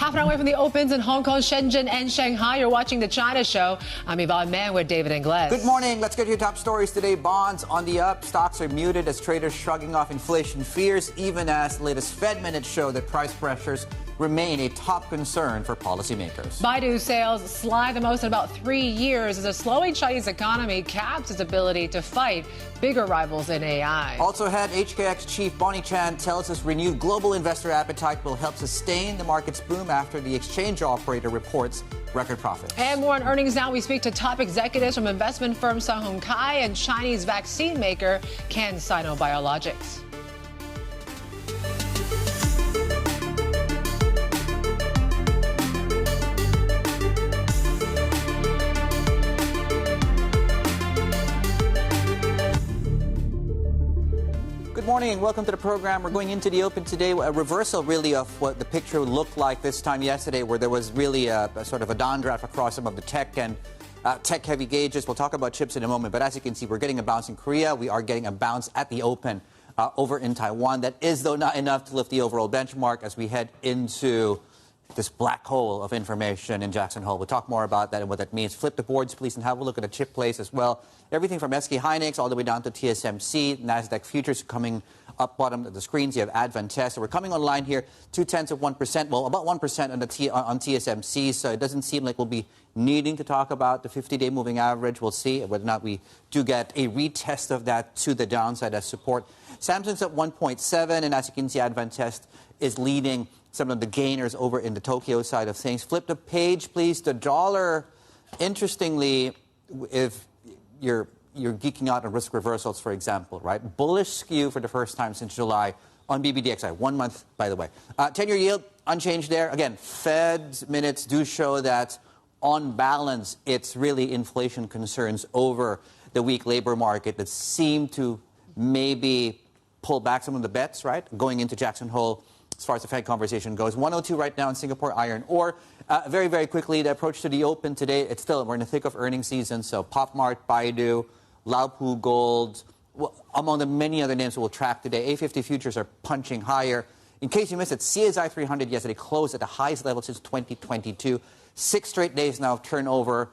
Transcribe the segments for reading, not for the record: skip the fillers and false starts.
Half an hour away from the opens in Hong Kong, Shenzhen, and Shanghai. You're watching the China Show. I'm Yvonne Man with David Ingles. Good morning. Let's get to your top stories today. Bonds on the up. Stocks are muted as traders shrugging off inflation fears, even as the latest Fed minutes show that price pressures remain a top concern for policymakers. Baidu sales slide the most in about 3 years as a slowing Chinese economy caps its ability to fight bigger rivals in AI. Also ahead, HKEX Chief Bonnie Chan tells us renewed global investor appetite will help sustain the market's boom after the exchange operator reports record profits. And more on earnings now. We speak to top executives from investment firm HK and Chinese vaccine maker CanSino Biologics. Good morning. Welcome to the program. We're going into the open today. A reversal, really, of what the picture looked like this time yesterday, where there was really a sort of a downdraft across some of the tech and tech-heavy gauges. We'll talk about chips in a moment. But as you can see, we're getting a bounce in Korea. We are getting a bounce at the open over in Taiwan. That is, though, not enough to lift the overall benchmark as we head into this black hole of information in Jackson Hole. We'll talk more about that and what that means. Flip the boards, please, and have a look at the chip plays as well. Everything from SK Hynix all the way down to TSMC, NASDAQ futures coming up bottom of the screens. You have Advantest. So we're coming online here, 0.2%. Well, about 1% on TSMC. So it doesn't seem like we'll be needing to talk about the 50-day moving average. We'll see whether or not we do get a retest of that to the downside as support. Samsung's at 1.7, and as you can see, Advantest is leading some of the gainers over in the Tokyo side of things. Flip the page, please. The dollar, interestingly, if you're geeking out on risk reversals, for example, right? Bullish skew for the first time since July on BBDXI. 1 month, by the way. 10-year yield, unchanged there. Again, Fed's minutes do show that, on balance, it's really inflation concerns over the weak labor market that seem to maybe pull back some of the bets, right? Going into Jackson Hole, as far as the Fed conversation goes. 102 right now in Singapore iron ore. Very, very quickly, the approach to the open today, we're in the thick of earnings season, so PopMart, Baidu, Laopu Gold, among the many other names we'll track today. A50 futures are punching higher. In case you missed it, CSI 300 yesterday closed at the highest level since 2022. 6 straight days now of turnover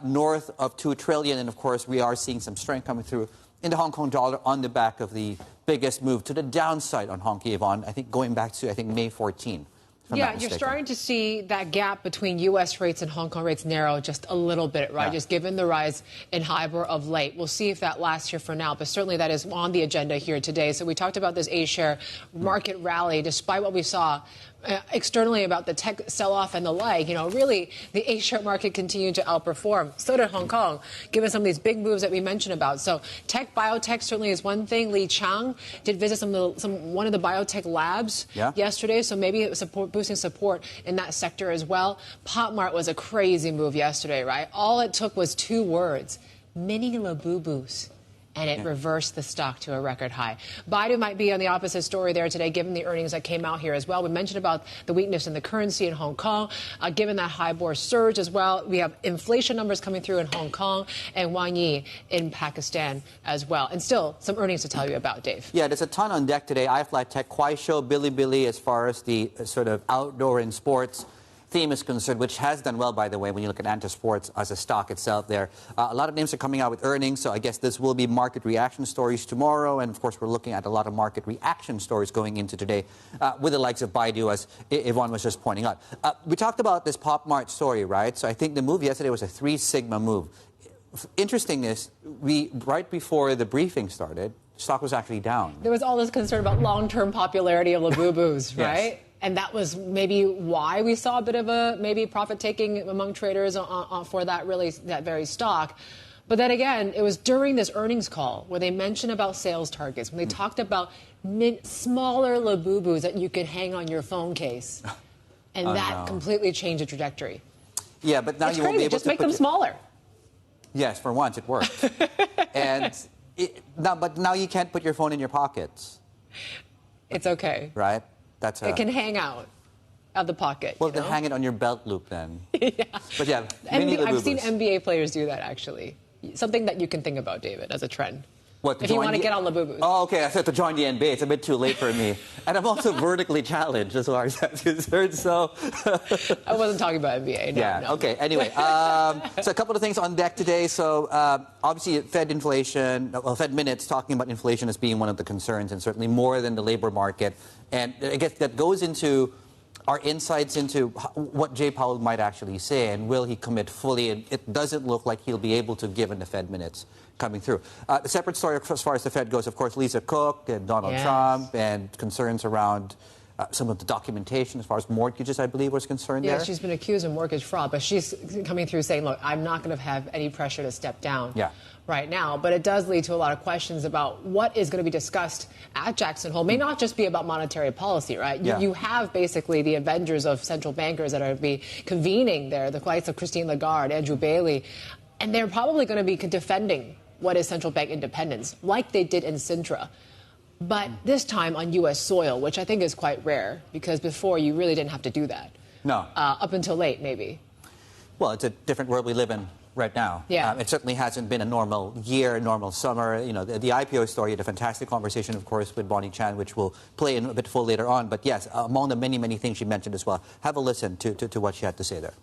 north of $2 trillion, and of course we are seeing some strength coming through in the Hong Kong dollar on the back of the biggest move to the downside on Hong Kong, Yvonne, I think going back to, May 14. Yeah, you're starting to see that gap between U.S. rates and Hong Kong rates narrow just a little bit, right? Yeah. Just given the rise in HIBOR of late. We'll see if that lasts here for now, but certainly that is on the agenda here today. So we talked about this A-share market rally, despite what we saw externally about the tech sell-off and the like. Really, the A-share market continued to outperform. So did Hong Kong, given some of these big moves that we mentioned about. So tech, biotech certainly is one thing. Li Chang did visit one of the biotech labs yesterday, so maybe it was boosting support in that sector as well. PopMart was a crazy move yesterday, right? All it took was 2 words, mini labubus, and it reversed the stock to a record high. Baidu might be on the opposite story there today, given the earnings that came out here as well. We mentioned about the weakness in the currency in Hong Kong, given that HIBOR surge as well. We have inflation numbers coming through in Hong Kong and Wang Yi in Pakistan as well. And still, some earnings to tell you about, Dave. Yeah, there's a ton on deck today. iFly Tech, Kuaishou, Bilibili, as far as the sort of outdoor and sports theme is concerned, which has done well, by the way, when you look at Antisports as a stock itself there. A lot of names are coming out with earnings, so I guess this will be market reaction stories tomorrow. And, of course, we're looking at a lot of market reaction stories going into today with the likes of Baidu, as Yvonne was just pointing out. We talked about this PopMart story, right? So I think the move yesterday was a 3 sigma move. Interesting is, right before the briefing started, stock was actually down. There was all this concern about long-term popularity of Labubus, right? Yes. And that was maybe why we saw a bit of a maybe profit-taking among traders for that very stock. But then again, it was during this earnings call where they mentioned about sales targets, when they talked about smaller Labubus that you could hang on your phone case. And that completely changed the trajectory. Yeah, but now you won't be able to just make them smaller. Yes, for once it worked. But now you can't put your phone in your pockets. It's okay. Right? It can hang out of the pocket. Well, then hang it on your belt loop then. Yeah. But yeah, I've seen NBA players do that, actually. Something that you can think about, David, as a trend. What, if you want to get on the boo-boos. Oh, okay. I said to join the NBA. It's a bit too late for me. And I'm also vertically challenged as far as that's concerned. So I wasn't talking about NBA. No, yeah. no. Okay. Anyway, so a couple of things on deck today. So obviously, Fed minutes talking about inflation as being one of the concerns, and certainly more than the labor market. And I guess that goes into our insights into what Jay Powell might actually say, and will he commit fully? And it doesn't look like he'll be able to, given the Fed minutes coming through. The separate story as far as the Fed goes, of course, Lisa Cook and Donald Trump, and concerns around some of the documentation as far as mortgages, I believe, was concerned there. Yeah, she's been accused of mortgage fraud, but she's coming through saying, look, I'm not going to have any pressure to step down right now. But it does lead to a lot of questions about what is going to be discussed at Jackson Hole. It may not just be about monetary policy, right? You have basically the Avengers of central bankers that are going to be convening there, the likes of Christine Lagarde, Andrew Bailey, and they're probably going to be defending what is central bank independence, like they did in Sintra. But this time on U.S. soil, which I think is quite rare, because before you really didn't have to do that. No. Up until late, maybe. Well, it's a different world we live in right now. Yeah. It certainly hasn't been a normal year, normal summer. You know, the IPO story, had a fantastic conversation, of course, with Bonnie Chan, which we'll play in a bit full later on. But yes, among the many, many things she mentioned as well. Have a listen to what she had to say there.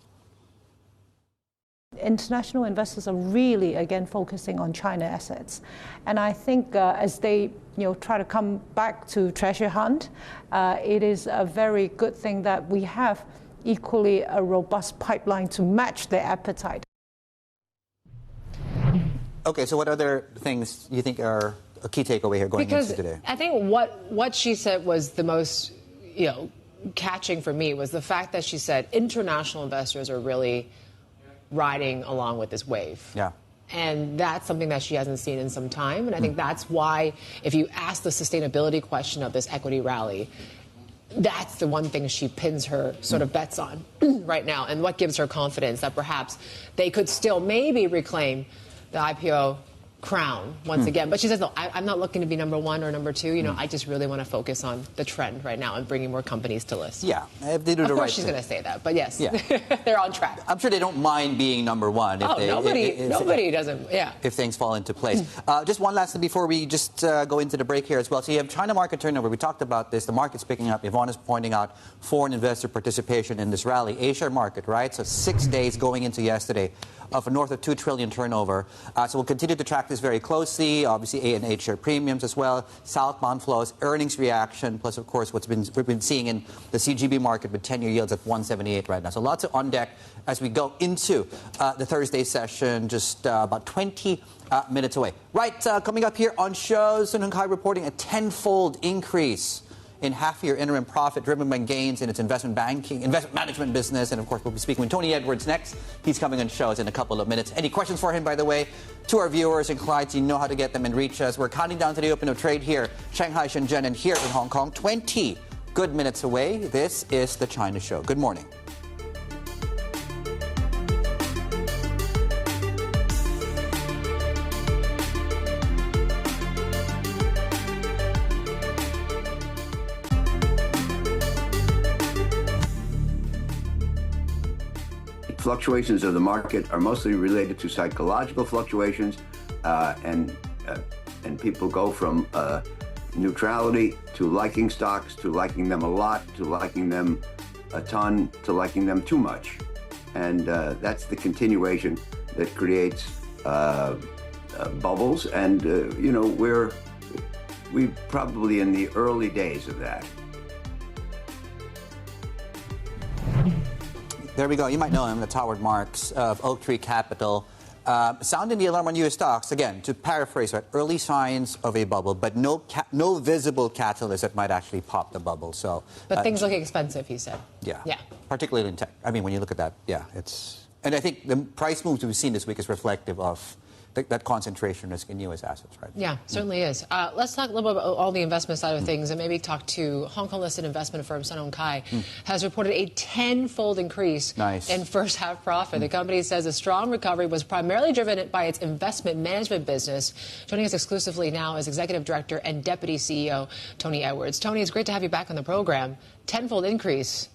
International investors are really, again, focusing on China assets. And I think as they try to come back to treasure hunt, it is a very good thing that we have equally a robust pipeline to match their appetite. Okay, so what other things you think are a key takeaway here going into today? I think what she said was the most, catching for me was the fact that she said international investors are really riding along with this wave. Yeah. And that's something that she hasn't seen in some time. And I think that's why, if you ask the sustainability question of this equity rally, that's the one thing she pins her sort of bets on right now, and what gives her confidence that perhaps they could still maybe reclaim the IPO crown once again. But she says, no, I'm not looking to be number one or number two. I just really want to focus on the trend right now and bringing more companies to list. Yeah, if they do the right thing. Of course she's going to say that, but yes, they're on track. I'm sure they don't mind being number one. If nobody doesn't, if things fall into place. Just one last thing before we just go into the break here as well. So you have China market turnover. We talked about this. The market's picking up. Yvonne is pointing out foreign investor participation in this rally. Asia market, right? So 6 days going into yesterday of north of $2 trillion turnover. So we'll continue to track this very closely. Obviously, A and H share premiums as well, southbound flows, earnings reaction, plus, of course, we've been seeing in the CGB market with 10-year yields at 178 right now. So lots of on deck as we go into the Thursday session, just about 20 minutes away. Right, coming up here on shows, Sun Hung Kai reporting a tenfold increase in half-year interim profit driven by gains in its investment management business. And, of course, we'll be speaking with Tony Edwards next. He's coming on shows in a couple of minutes. Any questions for him, by the way? To our viewers and clients, you know how to get them and reach us. We're counting down to the open of trade here, Shanghai, Shenzhen, and here in Hong Kong. 20 good minutes away. This is The China Show. Good morning. Fluctuations of the market are mostly related to psychological fluctuations, and people go from neutrality to liking stocks, to liking them a lot, to liking them a ton, to liking them too much. And that's the continuation that creates bubbles. And, we're probably in the early days of that. There we go. You might know him, that's Howard Marks of Oak Tree Capital. Sounding the alarm on U.S. stocks, again, to paraphrase, right, early signs of a bubble, but no visible catalyst that might actually pop the bubble. So, but things look expensive, he said. Yeah. Particularly in tech. I mean, when you look at that, and I think the price moves we've seen this week is reflective of that concentration risk in U.S. assets, right? Yeah, certainly is. Let's talk a little bit about all the investment side of things, and maybe talk to Hong Kong-listed investment firm Sun Hung Kai has reported a tenfold increase in first-half profit. The company says a strong recovery was primarily driven by its investment management business. Joining us exclusively now is Executive Director and Deputy CEO Tony Edwards. Tony, it's great to have you back on the program. Tenfold increase.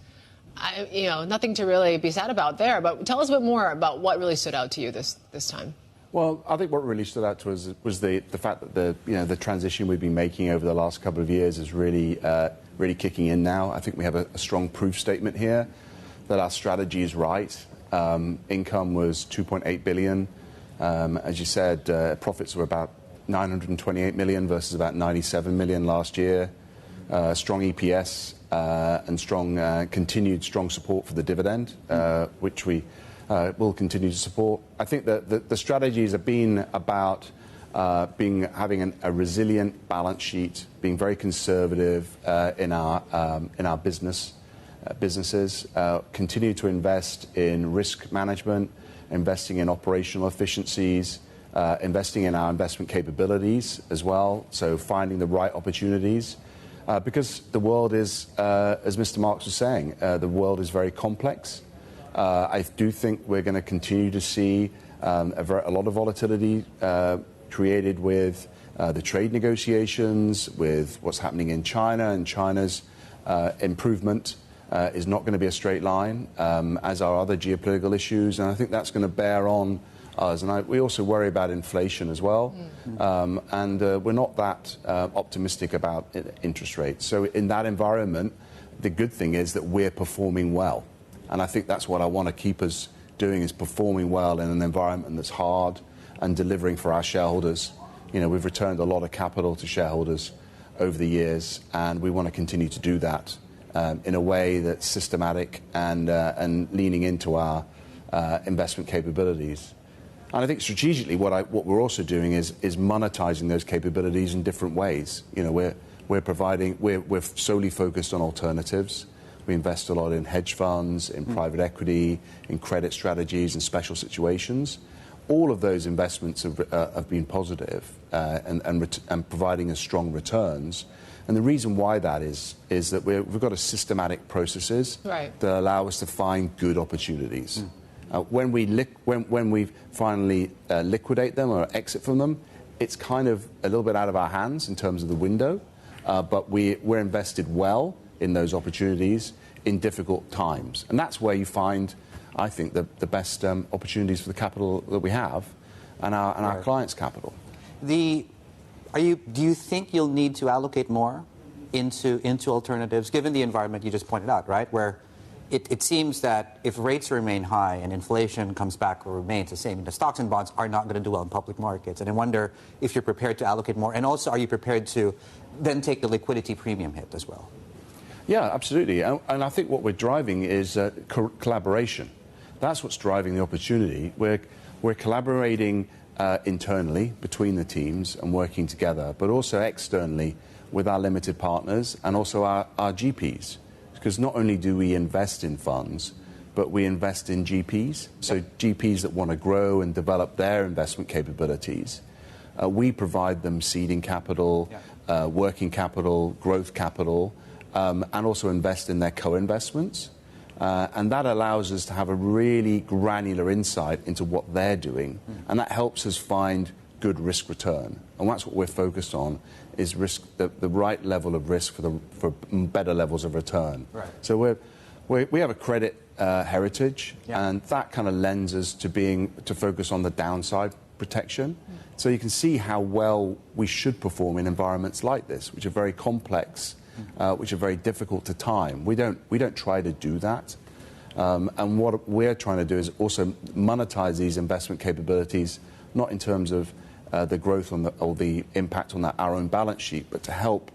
Nothing to really be sad about there, but tell us a bit more about what really stood out to you this time. Well, I think what really stood out to us was the fact that the transition we've been making over the last couple of years is really kicking in now. I think we have a strong proof statement here that our strategy is right. Income was 2.8 billion. As you said, profits were about 928 million versus about 97 million last year. Strong EPS and continued strong support for the dividend, which we will continue to support. I think that the strategies have been about having a resilient balance sheet, being very conservative in our businesses, continue to invest in risk management, investing in operational efficiencies, investing in our investment capabilities as well. So finding the right opportunities. Because the world is, as Mr. Marks was saying, the world is very complex. I do think we're going to continue to see a lot of volatility created with the trade negotiations, with what's happening in China, and China's improvement is not going to be a straight line, as are other geopolitical issues, and I think that's going to bear on us. And we also worry about inflation as well, and we're not that optimistic about interest rates. So in that environment, the good thing is that we're performing well. And I think that's what I want to keep us doing, is performing well in an environment that's hard and delivering for our shareholders. We've returned a lot of capital to shareholders over the years, and we want to continue to do that in a way that's systematic and leaning into our investment capabilities. And I think strategically what we're also doing is monetizing those capabilities in different ways. We're solely focused on alternatives. We invest a lot in hedge funds, in private equity, in credit strategies, and special situations. All of those investments have been positive and providing us strong returns. And the reason why that is that we've got a systematic processes that allow us to find good opportunities. When we finally liquidate them or exit from them, it's kind of a little bit out of our hands in terms of the window, but we're invested well in those opportunities in difficult times. And that's where you find, I think, the best opportunities for the capital that we have and our clients' capital. Do you think you'll need to allocate more into alternatives, given the environment you just pointed out, right? Where it seems that if rates remain high and inflation comes back or remains the same, the stocks and bonds are not going to do well in public markets. And I wonder if you're prepared to allocate more. And also, are you prepared to then take the liquidity premium hit as well? Yeah, absolutely. And I think what we're driving is collaboration. That's what's driving the opportunity. We're collaborating internally between the teams and working together, but also externally with our limited partners and also our GPs. Because not only do we invest in funds, but we invest in GPs. So GPs that want to grow and develop their investment capabilities. We provide them seeding capital, working capital, growth capital, and also invest in their co-investments. And that allows us to have a really granular insight into what they're doing. And that helps us find good risk return. And that's what we're focused on, is risk, the right level of risk for better levels of return. Right. So we have a credit heritage, and that kind of lends us to focus on the downside protection. So you can see how well we should perform in environments like this, which are very complex, which are very difficult to time. We don't try to do that. And what we're trying to do is also monetize these investment capabilities, not in terms of the growth or the impact on our own balance sheet, but to help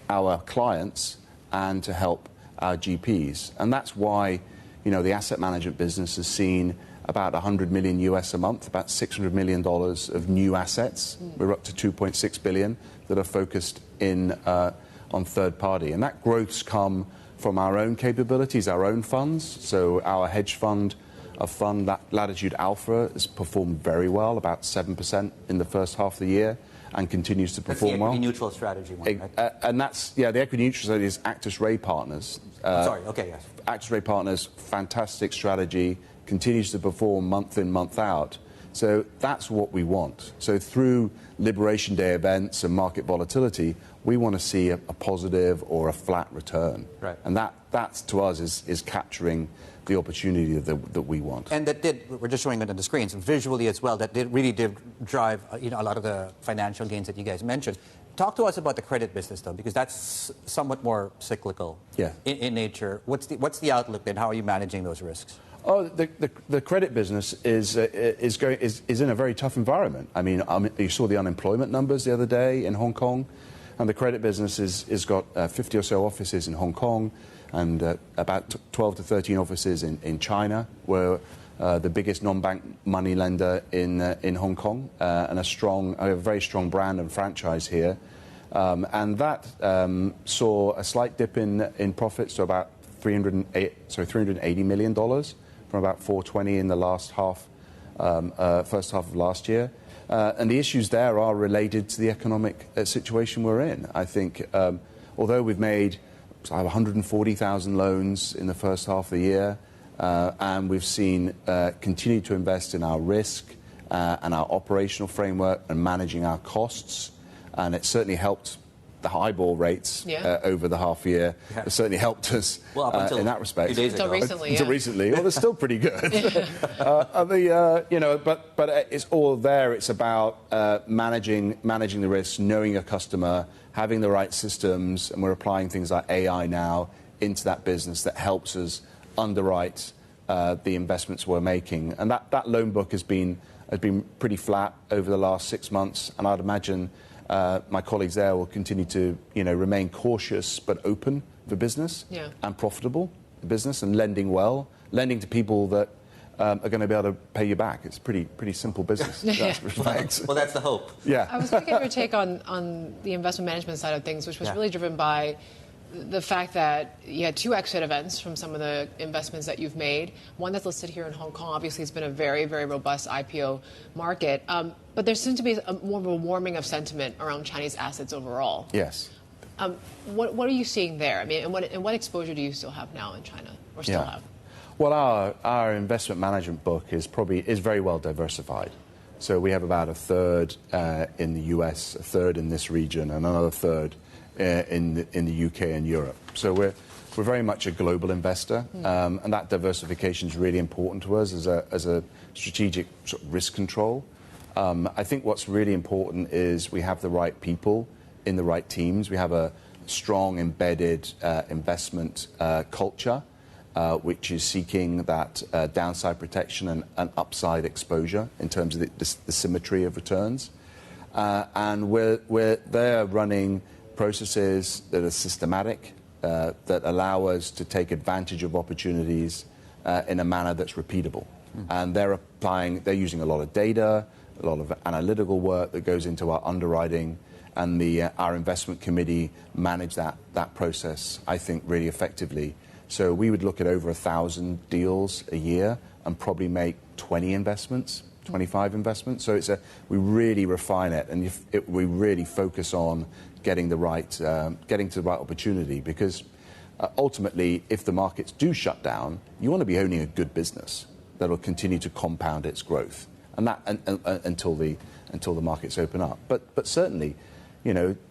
our clients and to help our GPs. And that's why, the asset management business has seen about $100 million US a month, about $600 million of new assets. We're up to 2.6 billion that are focused on third party. And that growth's come from our own capabilities, our own funds. So our hedge fund, Latitude Alpha, has performed very well, about 7% in the first half of the year, and continues to perform well. That's the equity neutral strategy one, right? And that's, the equity neutral strategy is Actus Ray Partners. Yes. Actus Ray Partners, fantastic strategy, continues to perform month in, month out. So that's what we want. So through Liberation Day events and market volatility, we want to see a positive or a flat return. Right. And that's to us is capturing the opportunity that we want. And that we're just showing it on the screens, visually as well, really did drive a lot of the financial gains that you guys mentioned. Talk to us about the credit business, though, because that's somewhat more cyclical in nature. What's the outlook then? How are you managing those risks? Oh, the credit business is in a very tough environment. I mean, you saw the unemployment numbers the other day in Hong Kong, and the credit business is got 50 or so offices in Hong Kong, and about 12 to 13 offices in China. We're the biggest non-bank money lender in Hong Kong, and a very strong brand and franchise here, and that saw a slight dip in profits to about $380 million. From about 420 in the last first half of last year. And the issues there are related to the economic situation we're in. I think although we've made 140,000 loans in the first half of the year, and we've seen continue to invest in our risk and our operational framework and managing our costs, and it certainly helped the highball rates over the half year. It certainly helped us in that respect. Until recently. Until recently. Well, they're still pretty good. But it's all there. It's about managing the risks, knowing your customer, having the right systems, and we're applying things like AI now into that business that helps us underwrite the investments we're making. And that loan book has been pretty flat over the last 6 months, and I'd imagine my colleagues there will continue to, remain cautious but open for business and profitable business and lending to people that are going to be able to pay you back. It's pretty simple business. Well, that's the hope. Yeah. I was going to get your take on the investment management side of things, which was really driven by the fact that you had 2 exit events from some of the investments that you've made. One that's listed here in Hong Kong. Obviously, it's been a very, very robust IPO market. But there seems to be more of a warming of sentiment around Chinese assets overall. Yes. What are you seeing there? I mean, and what exposure do you still have now in China, or still have? Well, our investment management book is very well diversified. So we have about a third in the US, a third in this region, and another third in the UK and Europe. So we're very much a global investor, and that diversification is really important to us as a strategic sort of risk control. I think what's really important is we have the right people in the right teams. We have a strong embedded investment culture, which is seeking that downside protection and upside exposure in terms of the symmetry of returns. And we're there running processes that are systematic, that allow us to take advantage of opportunities in a manner that's repeatable. And they're using a lot of data, a lot of analytical work that goes into our underwriting, and our investment committee manage that process, I think, really effectively. So we would look at over 1,000 deals a year and probably make 20 investments, 25 investments. So we really refine it, and we really focus on getting to the right opportunity, because ultimately, if the markets do shut down, you want to be owning a good business that will continue to compound its growth, and that until the markets open up. But certainly,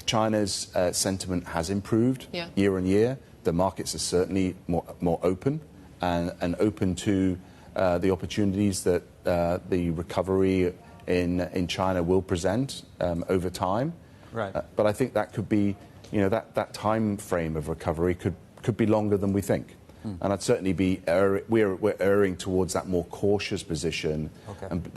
China's sentiment has improved year on year. The markets are certainly more open and open to the opportunities that the recovery in China will present over time. Right. But I think that could be, that time frame of recovery could be longer than we think. And I'd certainly we're erring towards that more cautious position, and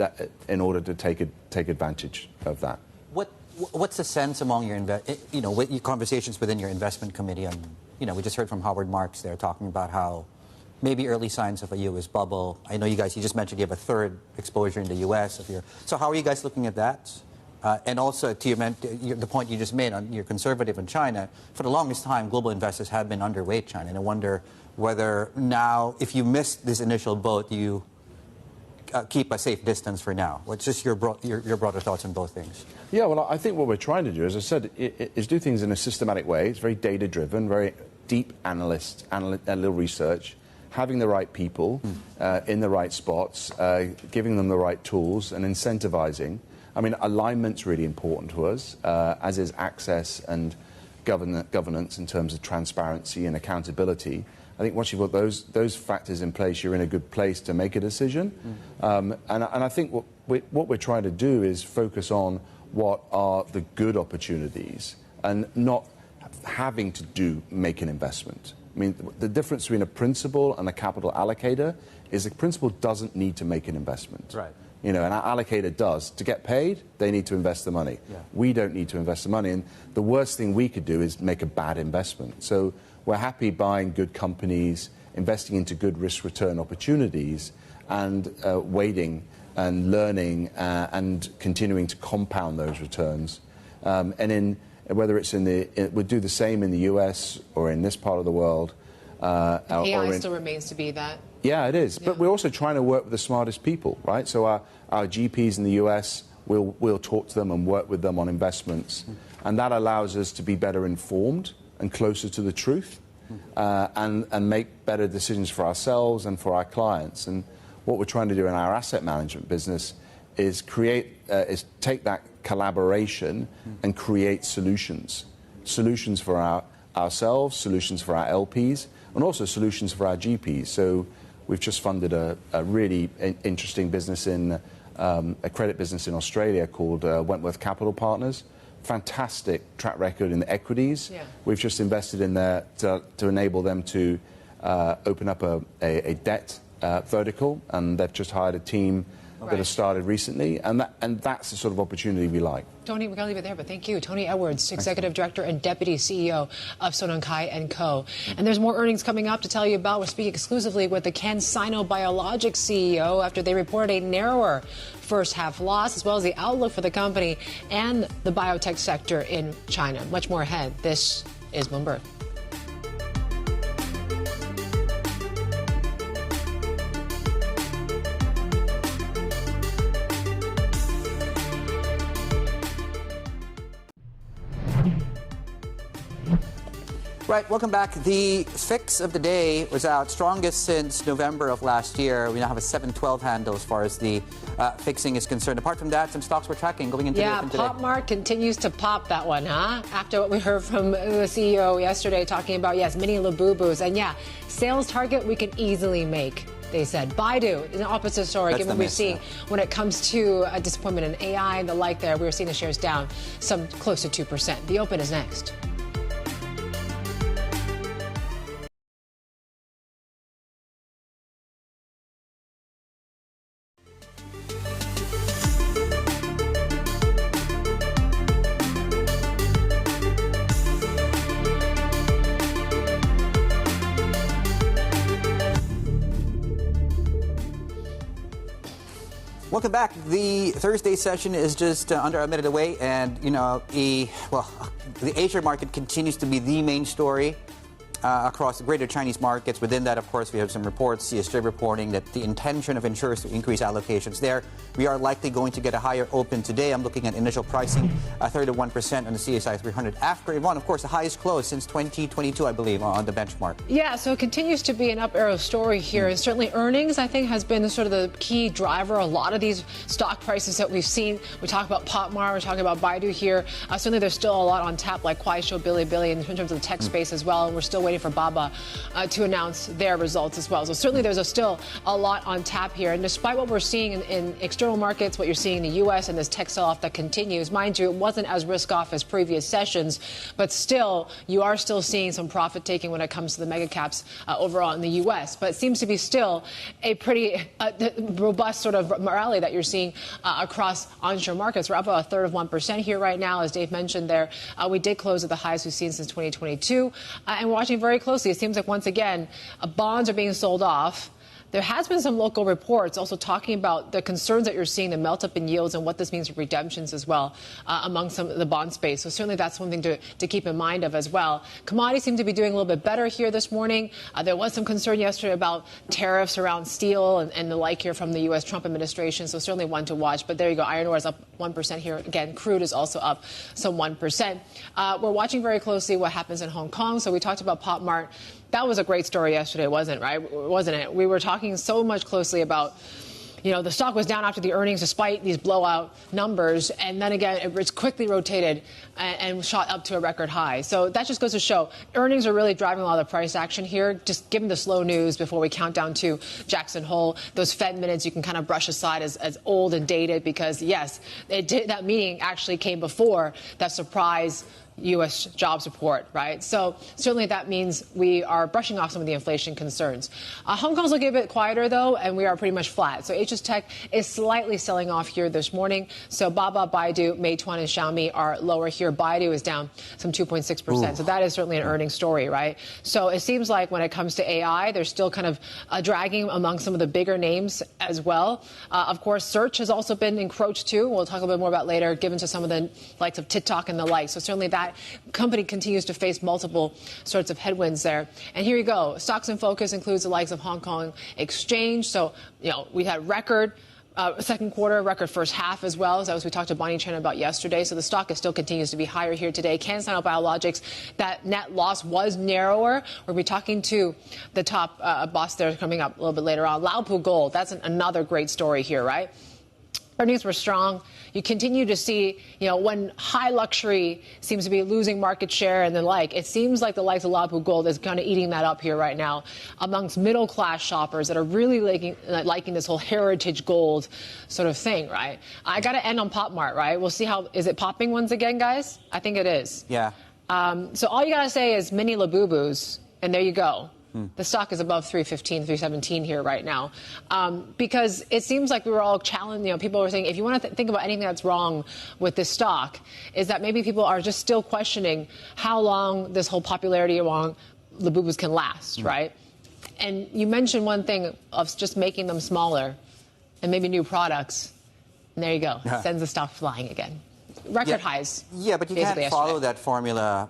in order to take advantage of that. What's the sense among your conversations within your investment committee? And we just heard from Howard Marks there talking about how maybe early signs of a U.S. bubble. I know you just mentioned you have a third exposure in the U.S. So how are you guys looking at that? And also, to the point you just made on you're conservative in China, for the longest time, global investors have been underweight China. And I wonder whether now, if you missed this initial boat, you keep a safe distance for now. What's just your broader thoughts on both things? Yeah, well, I think what we're trying to do, as I said, is do things in a systematic way. It's very data-driven, very deep analytical research, having the right people in the right spots, giving them the right tools and incentivizing. I mean, alignment's really important to us, as is access and governance in terms of transparency and accountability. I think once you've got those factors in place, you're in a good place to make a decision. And I think what we're trying to do is focus on what are the good opportunities and not having to make an investment. I mean, the difference between a principal and a capital allocator is a principal doesn't need to make an investment. Right. You know, an allocator does. To get paid, they need to invest the money. Yeah. We don't need to invest the money. And the worst thing we could do is make a bad investment. So we're happy buying good companies, investing into good risk-return opportunities, and waiting and learning and continuing to compound those returns. Whether it's we'll do the same in the US or in this part of the world. AI still remains to be that. Yeah, it is. Yeah. But we're also trying to work with the smartest people, right? So our GPs in the US, we'll talk to them and work with them on investments. And that allows us to be better informed and closer to the truth and make better decisions for ourselves and for our clients. And what we're trying to do in our asset management business is take that collaboration and create solutions for ourselves, solutions for our LPs, and also solutions for our GPs. So we've just funded a really interesting business a credit business in Australia called Wentworth Capital Partners. Fantastic track record in the equities. Yeah. We've just invested in there to enable them to open up a debt vertical, and they've just hired a team that has started recently, and that's the sort of opportunity we like. Tony, we're going to leave it there, but thank you. Tony Edwards, Executive Director and Deputy CEO of Sonenkai & Co. And there's more earnings coming up to tell you about. We're speaking exclusively with the CanSino Biologics CEO after they reported a narrower first half loss, as well as the outlook for the company and the biotech sector in China. Much more ahead. This is Bloomberg. Right, welcome back. The fix of the day was out, strongest since November of last year. We now have a 712 handle as far as the fixing is concerned. Apart from that, some stocks we're tracking going into the open today. Yeah, PopMart continues to pop that one, huh? After what we heard from the CEO yesterday talking about, yes, mini Labubus. And yeah, sales target we can easily make. They said Baidu is an opposite story, given what we're seeing when it comes to a disappointment in AI and the like there. We're seeing the shares down some close to 2%. The open is next. Welcome back. The Thursday session is just under a minute away, and the Asia market continues to be the main story across the greater Chinese markets. Within that, of course, we have some reports, CSJ reporting that the intention of insurers to increase allocations there. We are likely going to get a higher open today. I'm looking at initial pricing, 31% on the CSI 300 after, Yvonne, of course, the highest close since 2022, I believe, on the benchmark. Yeah, so it continues to be an up arrow story here. And certainly earnings, I think, has been sort of the key driver. A lot of these stock prices that we've seen, we talk about PopMart, we're talking about Baidu here. Certainly there's still a lot on tap, like Kuaishou, Bilibili, in terms of the tech space as well. And we're still waiting for Baba to announce their results as well. So certainly there's still a lot on tap here. And despite what we're seeing in external markets, what you're seeing in the U.S. and this tech sell-off that continues, mind you, it wasn't as risk-off as previous sessions, but still, you are still seeing some profit-taking when it comes to the mega caps overall in the U.S. But it seems to be still a pretty robust sort of rally that you're seeing across onshore markets. We're up about a third of 1% here right now, as Dave mentioned there. We did close at the highest we've seen since 2022, and we're watching very closely. It seems like, once again, bonds are being sold off. There has been some local reports also talking about the concerns that you're seeing, the melt up in yields and what this means for redemptions as well among some of the bond space. So certainly that's something to keep in mind of as well. Commodities seem to be doing a little bit better here this morning. There was some concern yesterday about tariffs around steel and the like here from the U.S. Trump administration. So certainly one to watch. But there you go. Iron ore is up 1% here. Again, crude is also up some 1%. We're watching very closely what happens in Hong Kong. So we talked about PopMart. That was a great story yesterday, wasn't it? We were talking so much closely about, the stock was down after the earnings despite these blowout numbers, and then again, it's quickly rotated and shot up to a record high. So that just goes to show earnings are really driving a lot of the price action here. Just given the slow news before we count down to Jackson Hole, those Fed minutes you can kind of brush aside as old and dated because, yes, that meeting actually came before that surprise U.S. jobs report, right? So certainly that means we are brushing off some of the inflation concerns. Hong Kong's looking a bit quieter, though, and we are pretty much flat. So HS Tech is slightly selling off here this morning. So Baba, Baidu, Meituan, and Xiaomi are lower here. Baidu is down some 2.6%. So that is certainly an earnings story, right? So it seems like when it comes to AI, they're still kind of dragging among some of the bigger names as well. Of course, search has also been encroached too. We'll talk a bit more about later, given to some of the likes of TikTok and the like. So certainly that company continues to face multiple sorts of headwinds there. And here you go. Stocks in focus includes the likes of Hong Kong Exchange. So, we had record second quarter, record first half as well, as we talked to Bonnie Chan about yesterday. So the stock still continues to be higher here today. CanSino Biologics, that net loss was narrower. We'll be talking to the top boss there coming up a little bit later on. Laopu Gold, that's another great story here, right? Earnings were strong. You continue to see, when high luxury seems to be losing market share and the like, it seems like the likes of Laopu Gold is kind of eating that up here right now amongst middle-class shoppers that are really liking this whole heritage gold sort of thing, right? I got to end on Pop Mart, right? We'll see is it popping once again, guys? I think it is. Yeah. So all you got to say is mini Labubus, and there you go. The stock is above 315, 317 here right now, because it seems like we were all challenged. People were saying, if you want to think about anything that's wrong with this stock, is that maybe people are just still questioning how long this whole popularity among Labubus can last, right? And you mentioned one thing of just making them smaller and maybe new products. And there you go. Yeah. Sends the stock flying again. Record highs. Yeah, but you can't follow that formula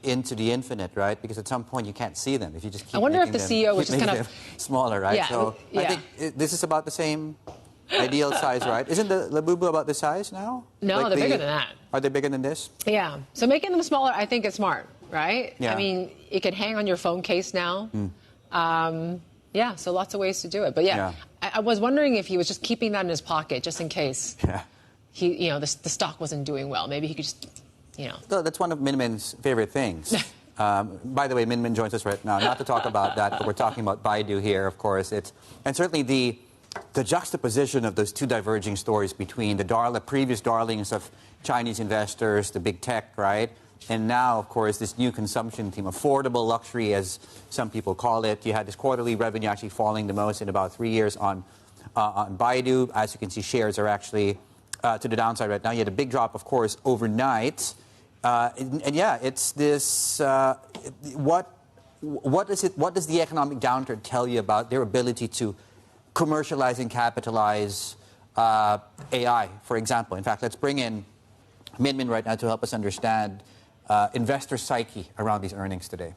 into the infinite, right? Because at some point you can't see them if you just keep. I wonder if the CEO was just kind of smaller, right? Yeah, so I think this is about the same ideal size, right? Isn't the Labubu about the size now? No, they're bigger than that. Are they bigger than this? Yeah. So making them smaller, I think, is smart, right? Yeah. I mean, it can hang on your phone case now. So lots of ways to do it. But I was wondering if he was just keeping that in his pocket just in case. Yeah. The stock wasn't doing well. Maybe he could just. So that's one of Min Min's favorite things. By the way, Min Min joins us right now, not to talk about that, but we're talking about Baidu here, of course. And certainly the juxtaposition of those two diverging stories between the previous darlings of Chinese investors, the big tech, right? And now, of course, this new consumption theme, affordable luxury, as some people call it. You had this quarterly revenue actually falling the most in about 3 years on Baidu. As you can see, shares are actually to the downside right now. You had a big drop, of course, overnight. It's this. What does the economic downturn tell you about their ability to commercialize and capitalize AI, for example? In fact, let's bring in Min Min right now to help us understand investor psyche around these earnings today.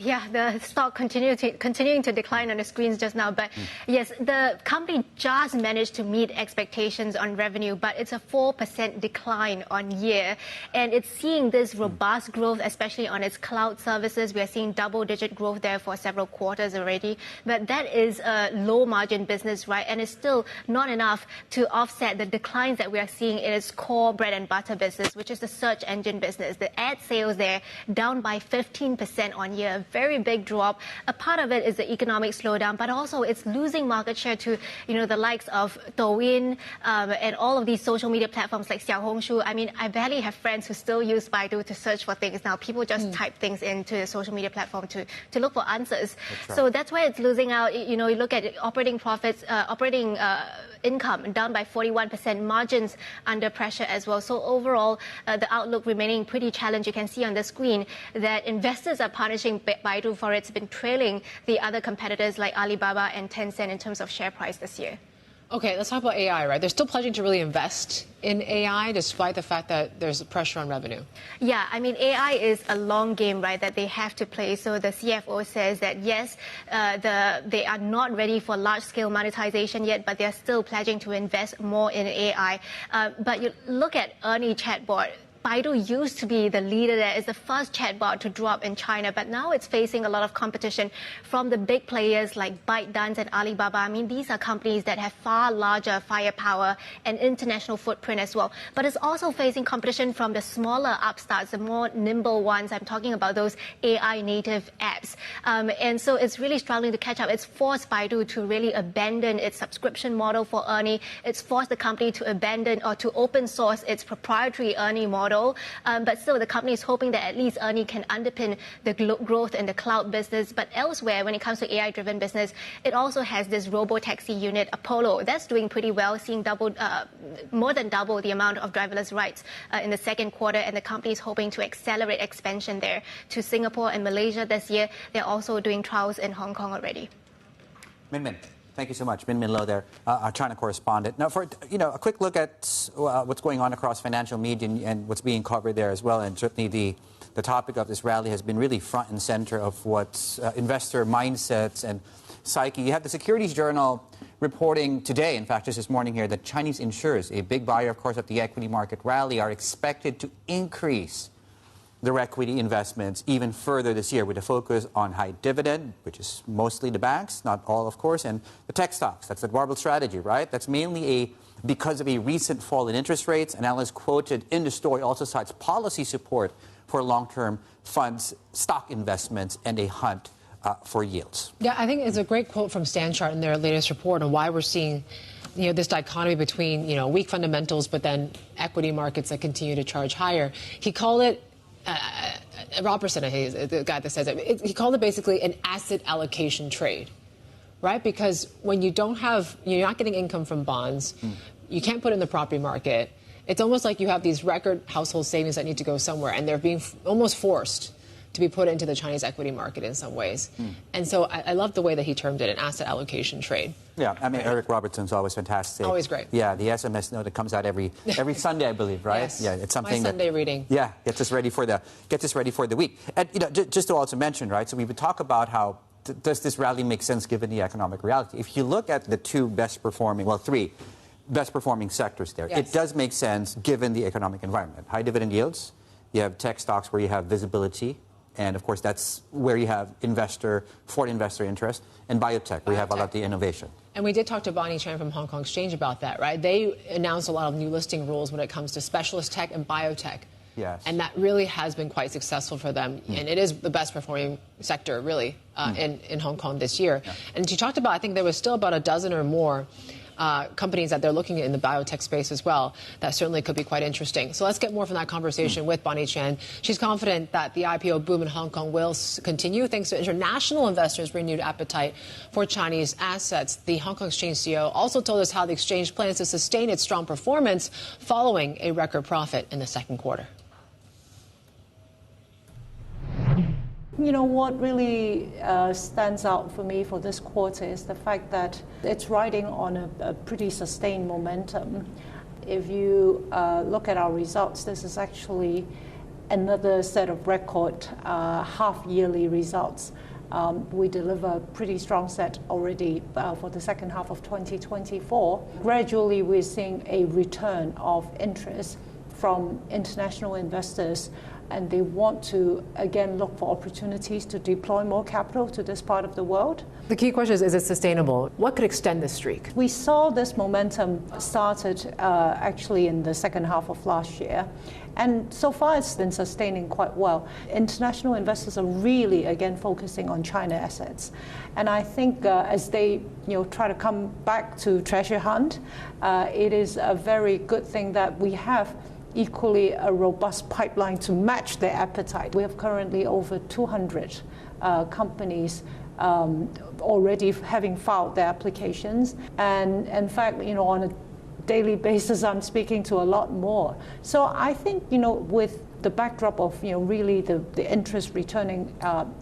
Yeah, the stock continuing to decline on the screens just now. But yes, the company just managed to meet expectations on revenue, but it's a 4% decline on year. And it's seeing this robust growth, especially on its cloud services. We are seeing double-digit growth there for several quarters already. But that is a low-margin business, right? And it's still not enough to offset the declines that we are seeing in its core bread-and-butter business, which is the search engine business. The ad sales there down by 15% on year. Very big drop. A part of it is the economic slowdown, but also it's losing market share to, the likes of Douyin and all of these social media platforms like Xiaohongshu. I mean, I barely have friends who still use Baidu to search for things now. People just type things into the social media platform to look for answers. Right. So that's where it's losing out. You look at operating profits, operating income down by 41%, margins under pressure as well. So overall, the outlook remaining pretty challenged. You can see on the screen that investors are punishing Baidu for it's been trailing the other competitors like Alibaba and Tencent in terms of share price this year. Okay, let's talk about AI, right? They're still pledging to really invest in AI despite the fact that there's pressure on revenue. Yeah, I mean, AI is a long game, right, that they have to play. So the CFO says that, yes, they are not ready for large-scale monetization yet, but they're still pledging to invest more in AI. But you look at Ernie chatbot. Baidu used to be the leader there. It's the first chatbot to drop in China, but now it's facing a lot of competition from the big players like ByteDance and Alibaba. I mean, these are companies that have far larger firepower and international footprint as well. But it's also facing competition from the smaller upstarts, the more nimble ones. I'm talking about those AI native apps. And so it's really struggling to catch up. It's forced Baidu to really abandon its subscription model for ERNIE. It's forced the company to abandon or to open source its proprietary ERNIE model. But still, the company is hoping that at least ERNIE can underpin the growth in the cloud business. But elsewhere, when it comes to AI-driven business, it also has this robo-taxi unit, Apollo. That's doing pretty well, seeing more than double the amount of driverless rides in the second quarter. And the company is hoping to accelerate expansion there to Singapore and Malaysia this year. They're also doing trials in Hong Kong already. Min. Thank you so much. Min Lo there, our China correspondent. Now, for a quick look at what's going on across financial media and what's being covered there as well, and certainly the topic of this rally has been really front and center of what investor mindsets and psyche. You have the Securities Journal reporting today, in fact, just this morning here, that Chinese insurers, a big buyer, of course, of the equity market rally, are expected to increase their equity investments even further this year with a focus on high dividend, which is mostly the banks, not all, of course, and the tech stocks. That's the barbell strategy, right? That's mainly because of a recent fall in interest rates. Analysts quoted in the story also cites policy support for long-term funds, stock investments, and a hunt for yields. Yeah, I think it's a great quote from Stanchart in their latest report on why we're seeing this dichotomy between, weak fundamentals, but then equity markets that continue to charge higher. He called it Robertson, the guy that says it, he called it basically an asset allocation trade, right? Because when you don't have, you're not getting income from bonds, you can't put it in the property market. It's almost like you have these record household savings that need to go somewhere, and they're being almost forced to be put into the Chinese equity market in some ways. And so I love the way that he termed it, an asset allocation trade. Yeah, I mean, Eric Robertson's always fantastic. Always great. Yeah, the SMS note that comes out every Sunday, I believe, right? Yes. Yeah, it's something My Sunday reading. Yeah, gets us ready for the week. And just to also mention, right? So we would talk about how does this rally make sense given the economic reality? If you look at the three best performing sectors there, it does make sense given the economic environment. High dividend yields. You have tech stocks where you have visibility. And, of course, that's where you have foreign investor interest, and biotech, where you have a lot of the innovation. And we did talk to Bonnie Chan from Hong Kong Exchange about that, right? They announced a lot of new listing rules when it comes to specialist tech and biotech. Yes. And that really has been quite successful for them. And it is the best performing sector, really, in Hong Kong this year. Yeah. And she talked about, I think there was still about a dozen or more companies that they're looking at in the biotech space as well. That certainly could be quite interesting. So let's get more from that conversation with Bonnie Chan. She's confident that the IPO boom in Hong Kong will continue thanks to international investors' renewed appetite for Chinese assets. The Hong Kong Exchange CEO also told us how the exchange plans to sustain its strong performance following a record profit in the second quarter. What really stands out for me for this quarter is the fact that it's riding on a pretty sustained momentum. If you look at our results, this is actually another set of record half-yearly results. We deliver a pretty strong set already for the second half of 2024. Gradually, we're seeing a return of interest from international investors, and they want to, again, look for opportunities to deploy more capital to this part of the world. The key question is it sustainable? What could extend this streak? We saw this momentum started actually in the second half of last year. And so far, it's been sustaining quite well. International investors are really, again, focusing on China assets. And I think as they try to come back to treasure hunt, it is a very good thing that we have equally a robust pipeline to match their appetite. We have currently over 200 companies already having filed their applications. And in fact, on a daily basis, I'm speaking to a lot more. So I think, with the backdrop of, really the interest returning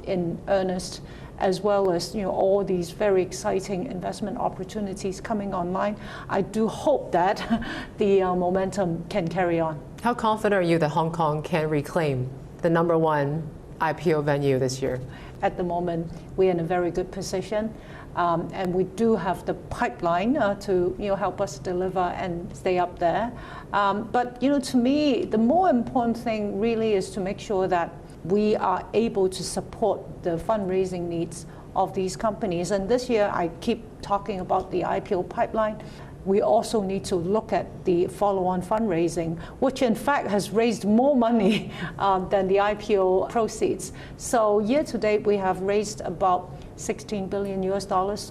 in earnest, as well as all these very exciting investment opportunities coming online, I do hope that the momentum can carry on. How confident are you that Hong Kong can reclaim the #1 IPO venue this year? At the moment, we're in a very good position. And we do have the pipeline to help us deliver and stay up there. But to me, the more important thing really is to make sure that we are able to support the fundraising needs of these companies. And this year, I keep talking about the IPO pipeline. We also need to look at the follow-on fundraising, which in fact has raised more money than the IPO proceeds. So year to date, we have raised about $16 billion,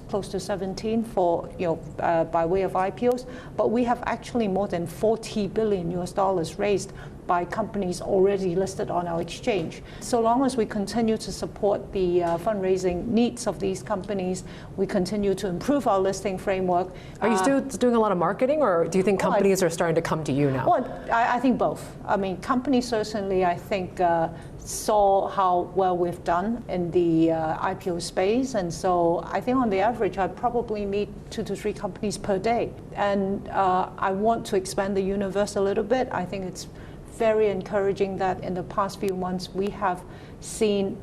close to 17 for by way of IPOs. But we have actually more than $40 billion raised by companies already listed on our exchange. So long as we continue to support the fundraising needs of these companies, we continue to improve our listing framework. Are you still doing a lot of marketing, or do you think companies are starting to come to you now? Well, I think both. I mean, companies certainly, I think, saw how well we've done in the IPO space. And so I think on the average, I probably meet 2 to 3 companies per day. And I want to expand the universe a little bit. I think it's very encouraging that in the past few months we have seen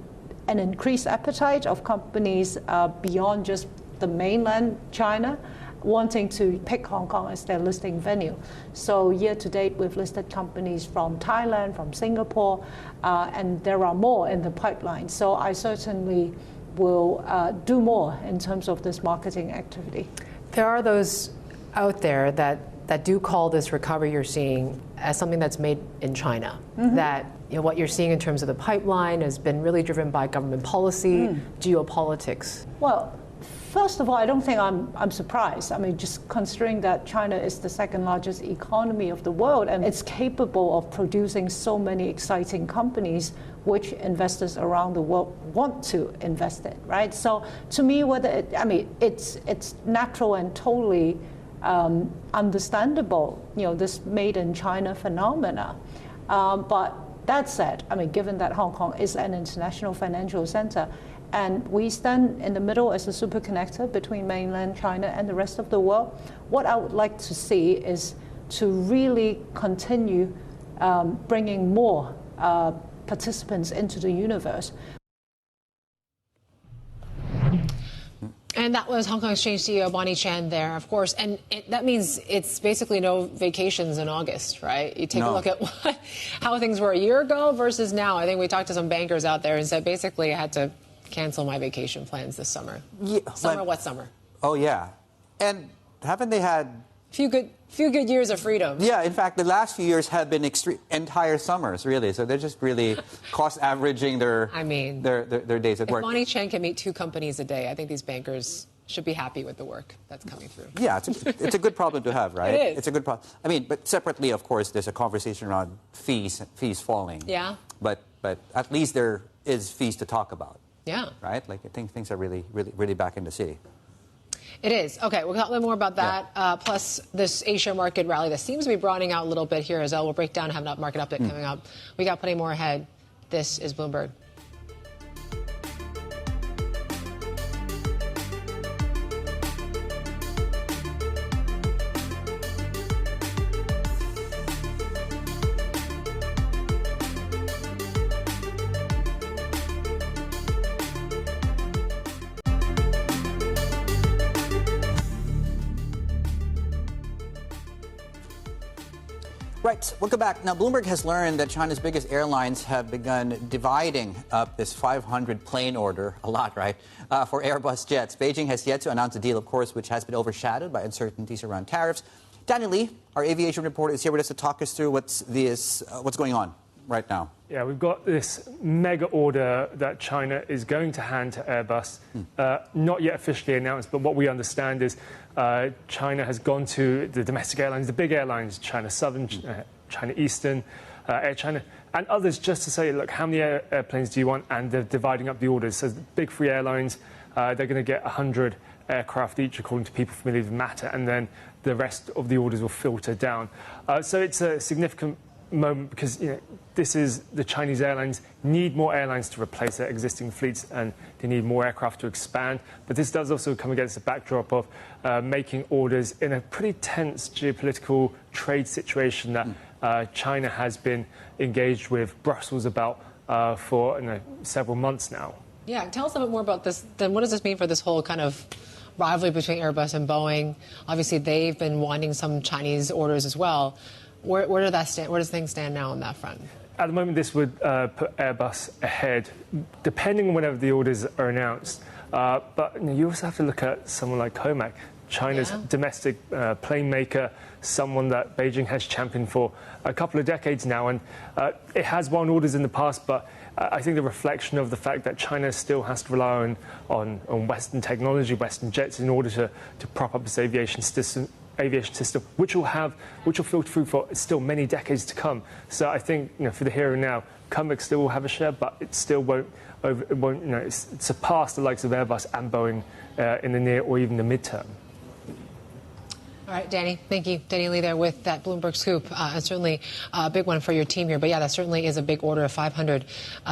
an increased appetite of companies beyond just the mainland China wanting to pick Hong Kong as their listing venue. So year to date we've listed companies from Thailand, from Singapore, and there are more in the pipeline. So I certainly will do more in terms of this marketing activity. There are those out there that do call this recovery you're seeing as something that's made in China. Mm-hmm. That what you're seeing in terms of the pipeline has been really driven by government policy, geopolitics. Well, first of all, I don't think I'm surprised. I mean, just considering that China is the second largest economy of the world and it's capable of producing so many exciting companies which investors around the world want to invest in, right? So to me, it's natural and totally understandable, this made in China phenomena. But that said, I mean, given that Hong Kong is an international financial center, and we stand in the middle as a super connector between mainland China and the rest of the world, what I would like to see is to really continue bringing more participants into the universe. And that was Hong Kong Exchange CEO Bonnie Chan there, of course. And that means it's basically no vacations in August, right? You take a look at how things were a year ago versus now. I think we talked to some bankers out there and said basically I had to cancel my vacation plans this summer. Yeah, what summer? Oh, yeah. And haven't they had few good years of freedom? Yeah, in fact, the last few years have been entire summers, really. So they're just really cost averaging their days at work. If Bonnie Chan can meet 2 companies a day, I think these bankers should be happy with the work that's coming through. Yeah, it's a good problem to have, right? It is. It's a good problem. I mean, but separately, of course, there's a conversation around fees falling. Yeah. But at least there is fees to talk about. Yeah. Right? Like I think things are really back in the city. It is. Okay, we'll talk a little more about that. Yeah. Plus, this Asia market rally that seems to be broadening out a little bit here as well. We'll break down and have that market update coming up. We got plenty more ahead. This is Bloomberg. Right, welcome back. Now, Bloomberg has learned that China's biggest airlines have begun dividing up this 500 plane order, a lot, right, for Airbus jets. Beijing has yet to announce a deal, of course, which has been overshadowed by uncertainties around tariffs. Daniel Lee, our aviation reporter, is here with us to talk us through what's going on right now. Yeah, we've got this mega order that China is going to hand to Airbus, not yet officially announced, but what we understand is China has gone to the domestic airlines, the big airlines, China Southern, China Eastern, Air China, and others, just to say, look, how many airplanes do you want? And they're dividing up the orders. So the big 3 airlines, they're going to get 100 aircraft each, according to people familiar with the matter, and then the rest of the orders will filter down. So it's a significant moment because this is the Chinese airlines need more airlines to replace their existing fleets, and they need more aircraft to expand. But this does also come against the backdrop of making orders in a pretty tense geopolitical trade situation that China has been engaged with Brussels about for several months now. Yeah, tell us a bit more about this. Then what does this mean for this whole kind of rivalry between Airbus and Boeing? Obviously, they've been wanting some Chinese orders as well. Where does that stand? Where does things stand now on that front? At the moment, this would put Airbus ahead, depending on whenever the orders are announced. But you also have to look at someone like COMAC, China's domestic plane maker, someone that Beijing has championed for a couple of decades now. And it has won orders in the past, but I think the reflection of the fact that China still has to rely on Western technology, Western jets, in order to prop up its aviation system, which will filter through for still many decades to come. So I think for the here and now, COMAC still will have a share, but it still won't surpass the likes of Airbus and Boeing in the near or even the midterm. All right, Danny, thank you. Danny Lee there with that Bloomberg scoop. Certainly a big one for your team here. But yeah, that certainly is a big order of 500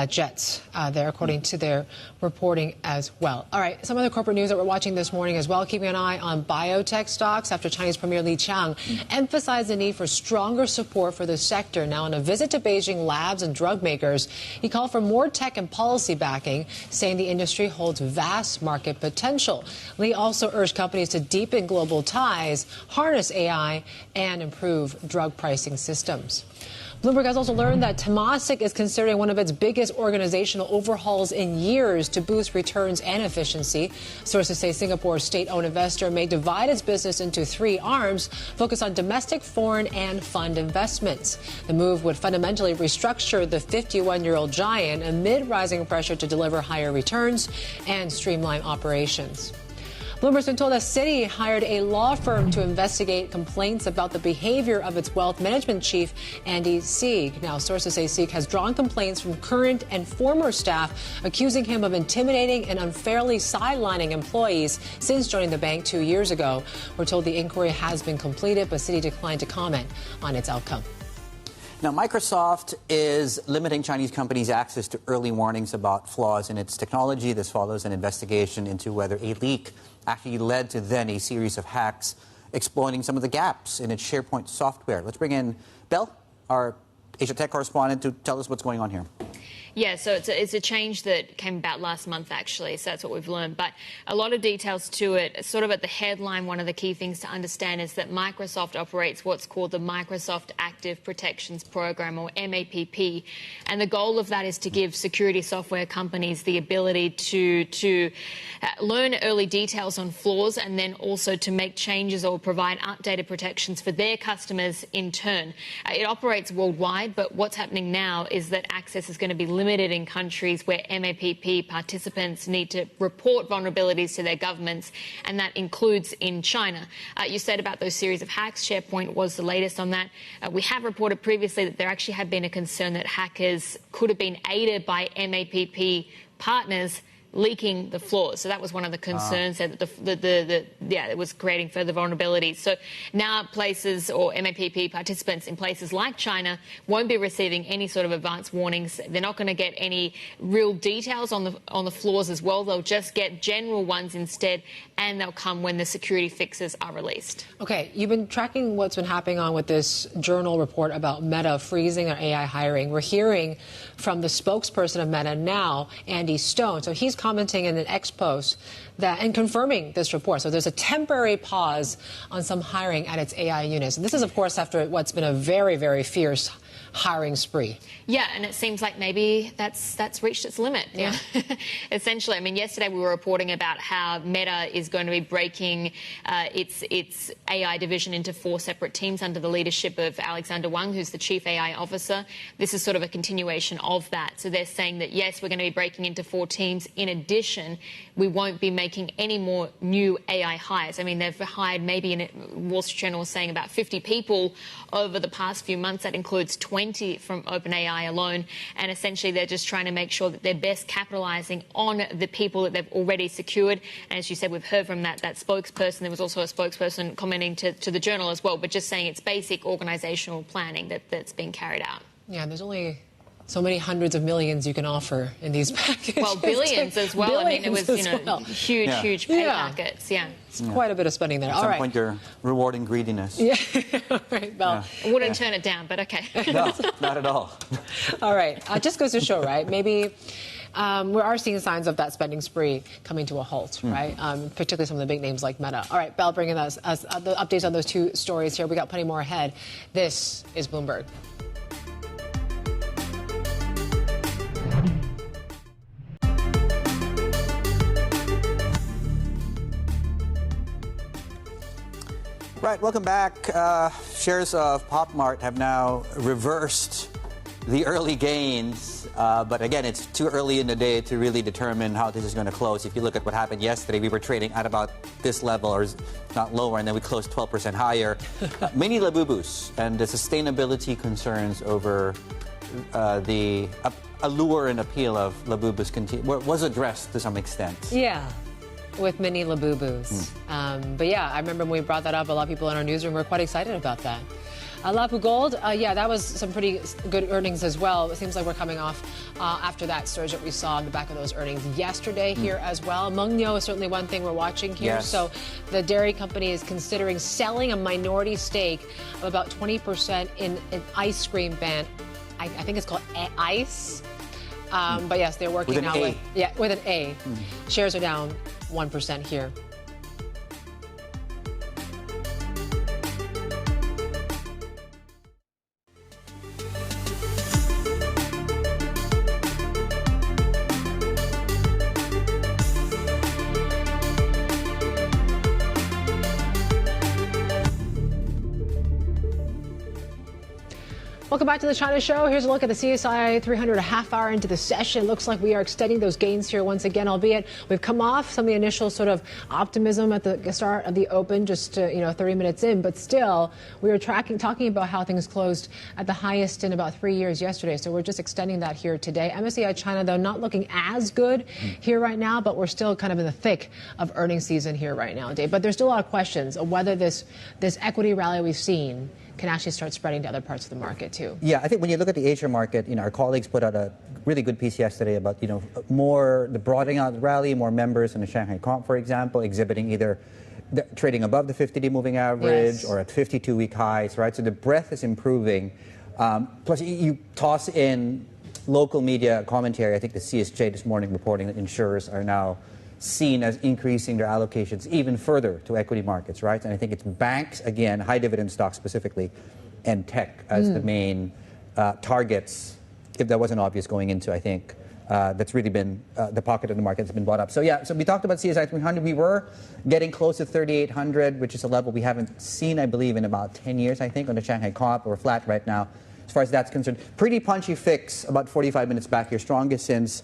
jets there, according to their reporting as well. All right, some other corporate news that we're watching this morning as well, keeping an eye on biotech stocks after Chinese Premier Li Qiang emphasized the need for stronger support for the sector. Now, on a visit to Beijing labs and drug makers, he called for more tech and policy backing, saying the industry holds vast market potential. Li also urged companies to deepen global ties, harness AI, and improve drug pricing systems. Bloomberg has also learned that Temasek is considering one of its biggest organizational overhauls in years to boost returns and efficiency. Sources say Singapore's state-owned investor may divide its business into 3 arms, focused on domestic, foreign, and fund investments. The move would fundamentally restructure the 51-year-old giant amid rising pressure to deliver higher returns and streamline operations. Bloomberg's been told that Citi hired a law firm to investigate complaints about the behavior of its wealth management chief, Andy Sieg. Now, sources say Sieg has drawn complaints from current and former staff accusing him of intimidating and unfairly sidelining employees since joining the bank 2 years ago. We're told the inquiry has been completed, but Citi declined to comment on its outcome. Now, Microsoft is limiting Chinese companies' access to early warnings about flaws in its technology. This follows an investigation into whether a leak actually led to then a series of hacks exploiting some of the gaps in its SharePoint software. Let's bring in Belle, our Asia Tech correspondent, to tell us what's going on here. Yeah, so it's a change that came about last month, actually, so that's what we've learned. But a lot of details to it. Sort of at the headline, one of the key things to understand is that Microsoft operates what's called the Microsoft Active Protections Program, or MAPP. And the goal of that is to give security software companies the ability to learn early details on flaws, and then also to make changes or provide updated protections for their customers in turn. It operates worldwide, but what's happening now is that access is going to be limited in countries where MAPP participants need to report vulnerabilities to their governments, and that includes in China. You said about those series of hacks, SharePoint was the latest on that. We have reported previously that there actually had been a concern that hackers could have been aided by MAPP partners leaking the flaws. So that was one of the concerns, that it was creating further vulnerabilities. So now places or MAPP participants in places like China won't be receiving any sort of advance warnings. They're not going to get any real details on the flaws as well. They'll just get general ones instead, and they'll come when the security fixes are released. Okay, you've been tracking what's been happening on with this journal report about Meta freezing their AI hiring. We're hearing from the spokesperson of Meta now, Andy Stone. So he's commenting in an X post and confirming this report. So there's a temporary pause on some hiring at its AI units. And this is, of course, after what's been a very, very fierce hiring spree. Yeah, and it seems like maybe that's reached its limit. Yeah. Essentially, I mean, yesterday we were reporting about how Meta is going to be breaking its AI division into 4 separate teams under the leadership of Alexander Wang, who's the chief AI officer. This is sort of a continuation of that. So they're saying that, yes, we're going to be breaking into 4 teams. In addition, we won't be making any more new AI hires. I mean, they've hired maybe, in Wall Street Journal was saying, about 50 people over the past few months. That includes 20 from OpenAI alone. And essentially, they're just trying to make sure that they're best capitalizing on the people that they've already secured. And as you said, we've heard from that spokesperson. There was also a spokesperson commenting to the journal as well, but just saying it's basic organizational planning that's being carried out. Yeah, there's only so many hundreds of millions you can offer in these packages. Well, billions as well. I mean, it was, huge pay packets. Yeah. It's quite a bit of spending there. At some point, you're rewarding greediness. Yeah. Right, Belle. I wouldn't turn it down, but okay. No, not at all. All right. Just goes to show, right? Maybe we are seeing signs of that spending spree coming to a halt, right? Particularly some of the big names like Meta. All right, Belle, bringing us the updates on those two stories here. We got plenty more ahead. This is Bloomberg. Right, welcome back. Shares of PopMart have now reversed the early gains, but again, it's too early in the day to really determine how this is going to close. If you look at what happened yesterday, we were trading at about this level, or not lower, and then we closed 12% higher. Many labubus and the sustainability concerns over the allure and appeal of labubus was addressed to some extent. Yeah. With mini labubus. But yeah, I remember when we brought that up, a lot of people in our newsroom were quite excited about that. Lapu Gold, yeah, that was some pretty good earnings as well. It seems like we're coming off after that surge that we saw on the back of those earnings yesterday here as well. Mengniu is certainly one thing we're watching here. Yes. So the dairy company is considering selling a minority stake of about 20% in an ice cream brand. I think it's called Ice. But yes, they're working with now with an A. Shares are down 1% here. Welcome back to the China Show. Here's a look at the CSI 300 a half hour into the session. Looks like we are extending those gains here once again, albeit we've come off some of the initial sort of optimism at the start of the open, just 30 minutes in. But still, we were talking about how things closed at the highest in about 3 years yesterday. So we're just extending that here today. MSCI China, though, not looking as good here right now, but we're still kind of in the thick of earnings season here right now, Dave. But there's still a lot of questions of whether this equity rally we've seen can actually start spreading to other parts of the market too. Yeah, I think when you look at the Asia market, our colleagues put out a really good piece yesterday about, more the broadening out of the rally, more members in the Shanghai Comp, for example, exhibiting either trading above the 50-day moving average or at 52-week highs, right? So the breadth is improving. Plus, you toss in local media commentary. I think the CSJ this morning reporting that insurers are now seen as increasing their allocations even further to equity markets, right? And I think it's banks, again, high dividend stocks specifically, and tech as the main targets, if that wasn't obvious going into, I think, that's really been the pocket of the market that's been bought up. So yeah, so we talked about CSI 300. We were getting close to 3,800, which is a level we haven't seen, I believe, in about 10 years, I think, on the Shanghai Comp. We're flat right now as far as that's concerned. Pretty punchy fix about 45 minutes back here, strongest since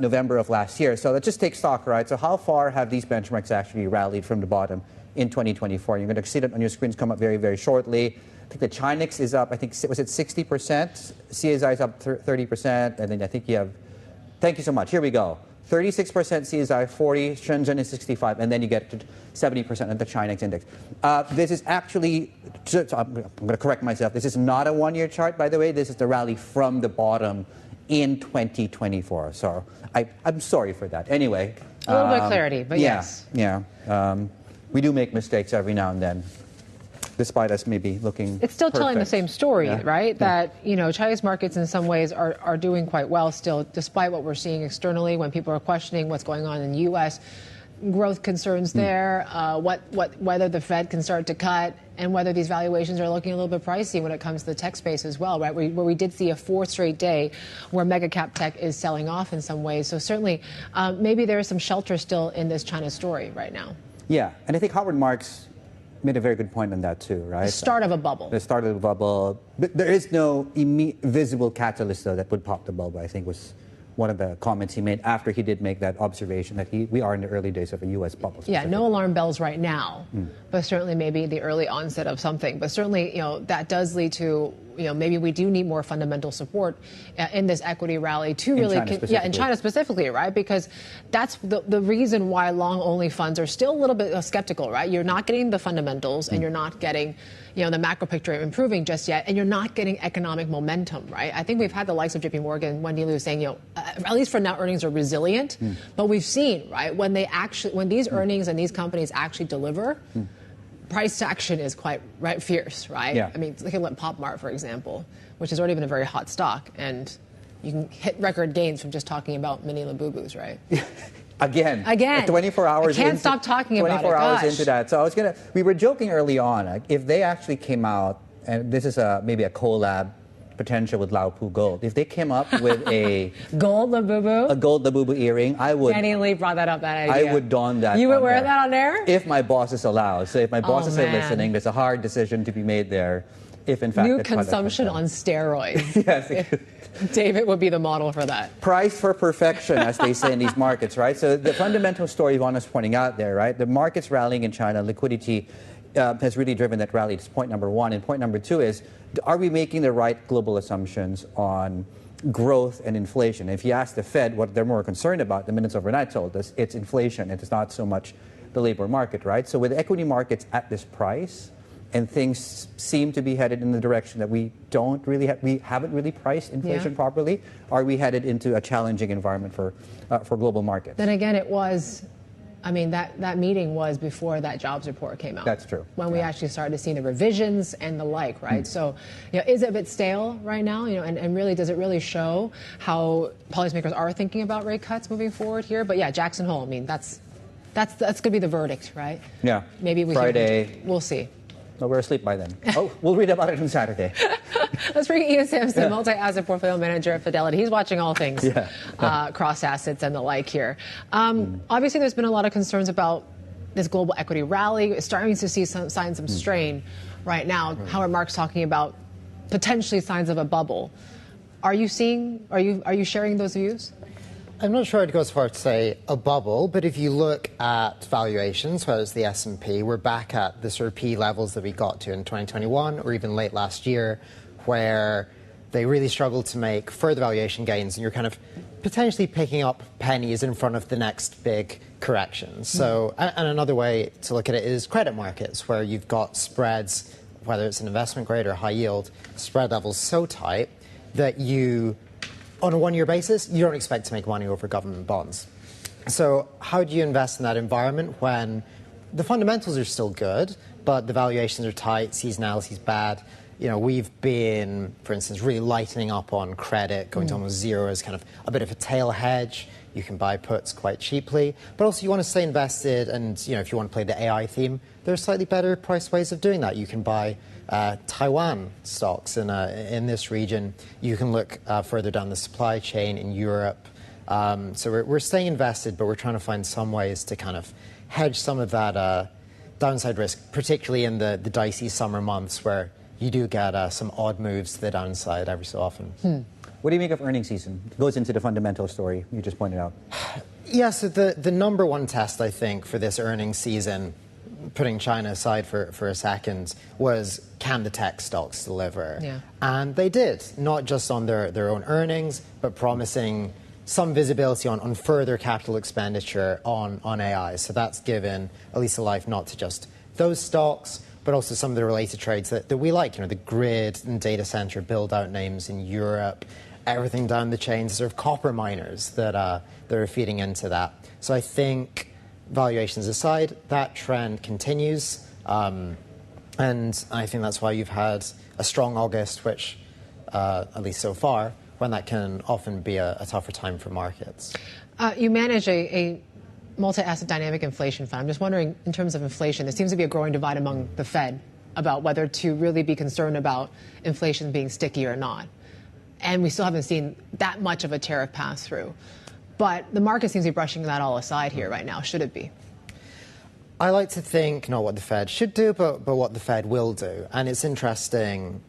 November of last year. So let's just take stock, right? So how far have these benchmarks actually rallied from the bottom in 2024? You're going to see that on your screens come up very, very shortly. I think the Chinex is up, I think, was it 60%? CSI is up 30%. And then I think you have, thank you so much. Here we go. 36% CSI, 40, Shenzhen is 65, and then you get to 70% of the Chinex index. This is actually, so I'm going to correct myself, this is not a one-year chart, by the way. This is the rally from the bottom in 2024. So I'm sorry for that. Anyway. A little bit of clarity, but yes. Yeah. We do make mistakes every now and then, despite us maybe looking It's still perfect. telling the same story, right? That, Chinese markets in some ways are doing quite well still, despite what we're seeing externally when people are questioning what's going on in the U.S. Growth concerns there, whether the Fed can start to cut, and whether these valuations are looking a little bit pricey when it comes to the tech space as well, right? Where we did see a fourth straight day where mega cap tech is selling off in some ways. So certainly, maybe there is some shelter still in this China story right now. Yeah, and I think Howard Marks made a very good point on that too, right? The start of a bubble. The start of a bubble. But there is no visible catalyst, though, that would pop the bubble, I think was one of the comments he made after he did make that observation that we are in the early days of a U.S. bubble. Yeah, no alarm bells right now, but certainly maybe the early onset of something. But certainly, that does lead to maybe we do need more fundamental support in this equity rally to really, in China specifically, right? Because that's the reason why long-only funds are still a little bit skeptical, right? You're not getting the fundamentals, and you're not getting, the macro picture improving just yet, and you're not getting economic momentum, right? I think we've had the likes of JP Morgan, Wendy Liu saying, at least for now, earnings are resilient, but we've seen, right, when these earnings and these companies actually deliver. Price action is quite fierce, right? Yeah. I mean, look at Pop Mart, for example, which has already been a very hot stock, and you can hit record gains from just talking about mini Labubus, right? Again. 24 hours. I can't stop talking about it. 24 hours into that. So we were joking early on, if they actually came out, and this is maybe a collab potential with Lao Pu Gold. If they came up with a gold Labubu earring, I would. Danny Lee brought that up. That idea. I would don that. You would wear that on air if my bosses allow. So if my bosses are listening, there's a hard decision to be made there. If in fact new consumption on steroids. Yes. David would be the model for that. Price for perfection, as they say in these markets, right? So the fundamental story Yvonne is pointing out there, right? The market's rallying in China. Liquidity has really driven that rally. It's point number one. And point number two is, are we making the right global assumptions on growth and inflation? If you ask the Fed what they're more concerned about, the minutes overnight told us it's inflation. It is not so much the labor market, right? So with equity markets at this price, and things seem to be headed in the direction that we haven't really priced inflation properly, are we headed into a challenging environment for global markets? Then again, it was. I mean, that meeting was before that jobs report came out. That's true. When we actually started seeing the revisions and the like, right? So, is it a bit stale right now? And really, does it really show how policymakers are thinking about rate cuts moving forward here? But yeah, Jackson Hole. I mean, that's going to be the verdict, right? Yeah. Maybe Friday. We'll see. No, we're asleep by then. Oh, we'll read about it on Saturday. Let's bring Ian Samson, multi-asset portfolio manager at Fidelity. He's watching all things cross assets and the like here. Obviously, there's been a lot of concerns about this global equity rally. It's starting to see some signs of strain right now. Howard Marks talking about potentially signs of a bubble. Are you sharing those views? I'm not sure I'd go as far to say a bubble, but if you look at valuations, whether it's the S&P, we're back at the sort of P levels that we got to in 2021 or even late last year, where they really struggled to make further valuation gains, and you're kind of potentially picking up pennies in front of the next big correction. So, and another way to look at it is credit markets, where you've got spreads, whether it's an investment grade or high yield, spread levels so tight that on a one-year basis, you don't expect to make money over government bonds. So how do you invest in that environment when the fundamentals are still good, but the valuations are tight, seasonality's bad? We've been, for instance, really lightening up on credit, going to almost zero as kind of a bit of a tail hedge. You can buy puts quite cheaply, but also you want to stay invested, and if you want to play the AI theme, there are slightly better priced ways of doing that. You can buy Taiwan stocks in this region. You can look further down the supply chain in Europe. So we're staying invested, but we're trying to find some ways to kind of hedge some of that downside risk, particularly in the dicey summer months where you do get some odd moves to the downside every so often. What do you make of earnings season? It goes into the fundamental story you just pointed out. Yeah, so the number one test, I think, for this earnings season, putting China aside for a second, was can the tech stocks deliver? Yeah. And they did, not just on their own earnings, but promising some visibility on further capital expenditure on AI. So that's given at least a life not to just those stocks, but also some of the related trades that we like, the grid and data center build-out names in Europe, everything down the chain, sort of copper miners that are feeding into that. So I think, valuations aside, that trend continues. And I think that's why you've had a strong August, which, at least so far, when that can often be a tougher time for markets. You manage a multi-asset dynamic inflation fund. I'm just wondering, in terms of inflation, there seems to be a growing divide among the Fed about whether to really be concerned about inflation being sticky or not. And we still haven't seen that much of a tariff pass through. But the market seems to be brushing that all aside here right now. Should it be? I like to think not what the Fed should do, but what the Fed will do. And it's interesting,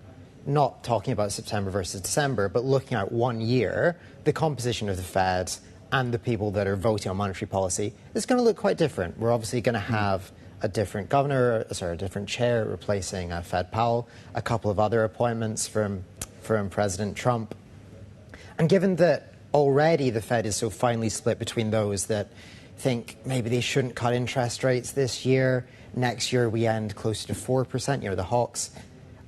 not talking about September versus December, but looking at 1 year, the composition of the Fed and the people that are voting on monetary policy is going to look quite different. We're obviously going to have a different a different chair replacing Fed Powell, a couple of other appointments from President Trump. And given that already the Fed is so finely split between those that think maybe they shouldn't cut interest rates this year, next year we end closer to 4%, the hawks,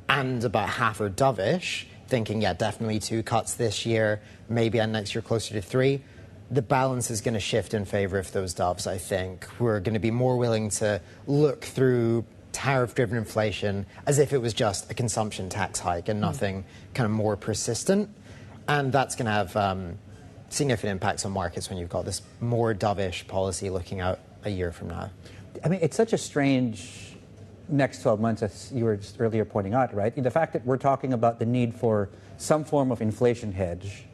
and about half are dovish, thinking, yeah, definitely 2 cuts this year, maybe end next year closer to 3. The balance is going to shift in favor of those doves, I think. We're going to be more willing to look through tariff-driven inflation as if it was just a consumption tax hike and nothing kind of more persistent. And that's going to have significant impacts on markets when you've got this more dovish policy looking out a year from now. I mean, it's such a strange next 12 months, as you were just earlier pointing out, right? The fact that we're talking about the need for some form of inflation hedge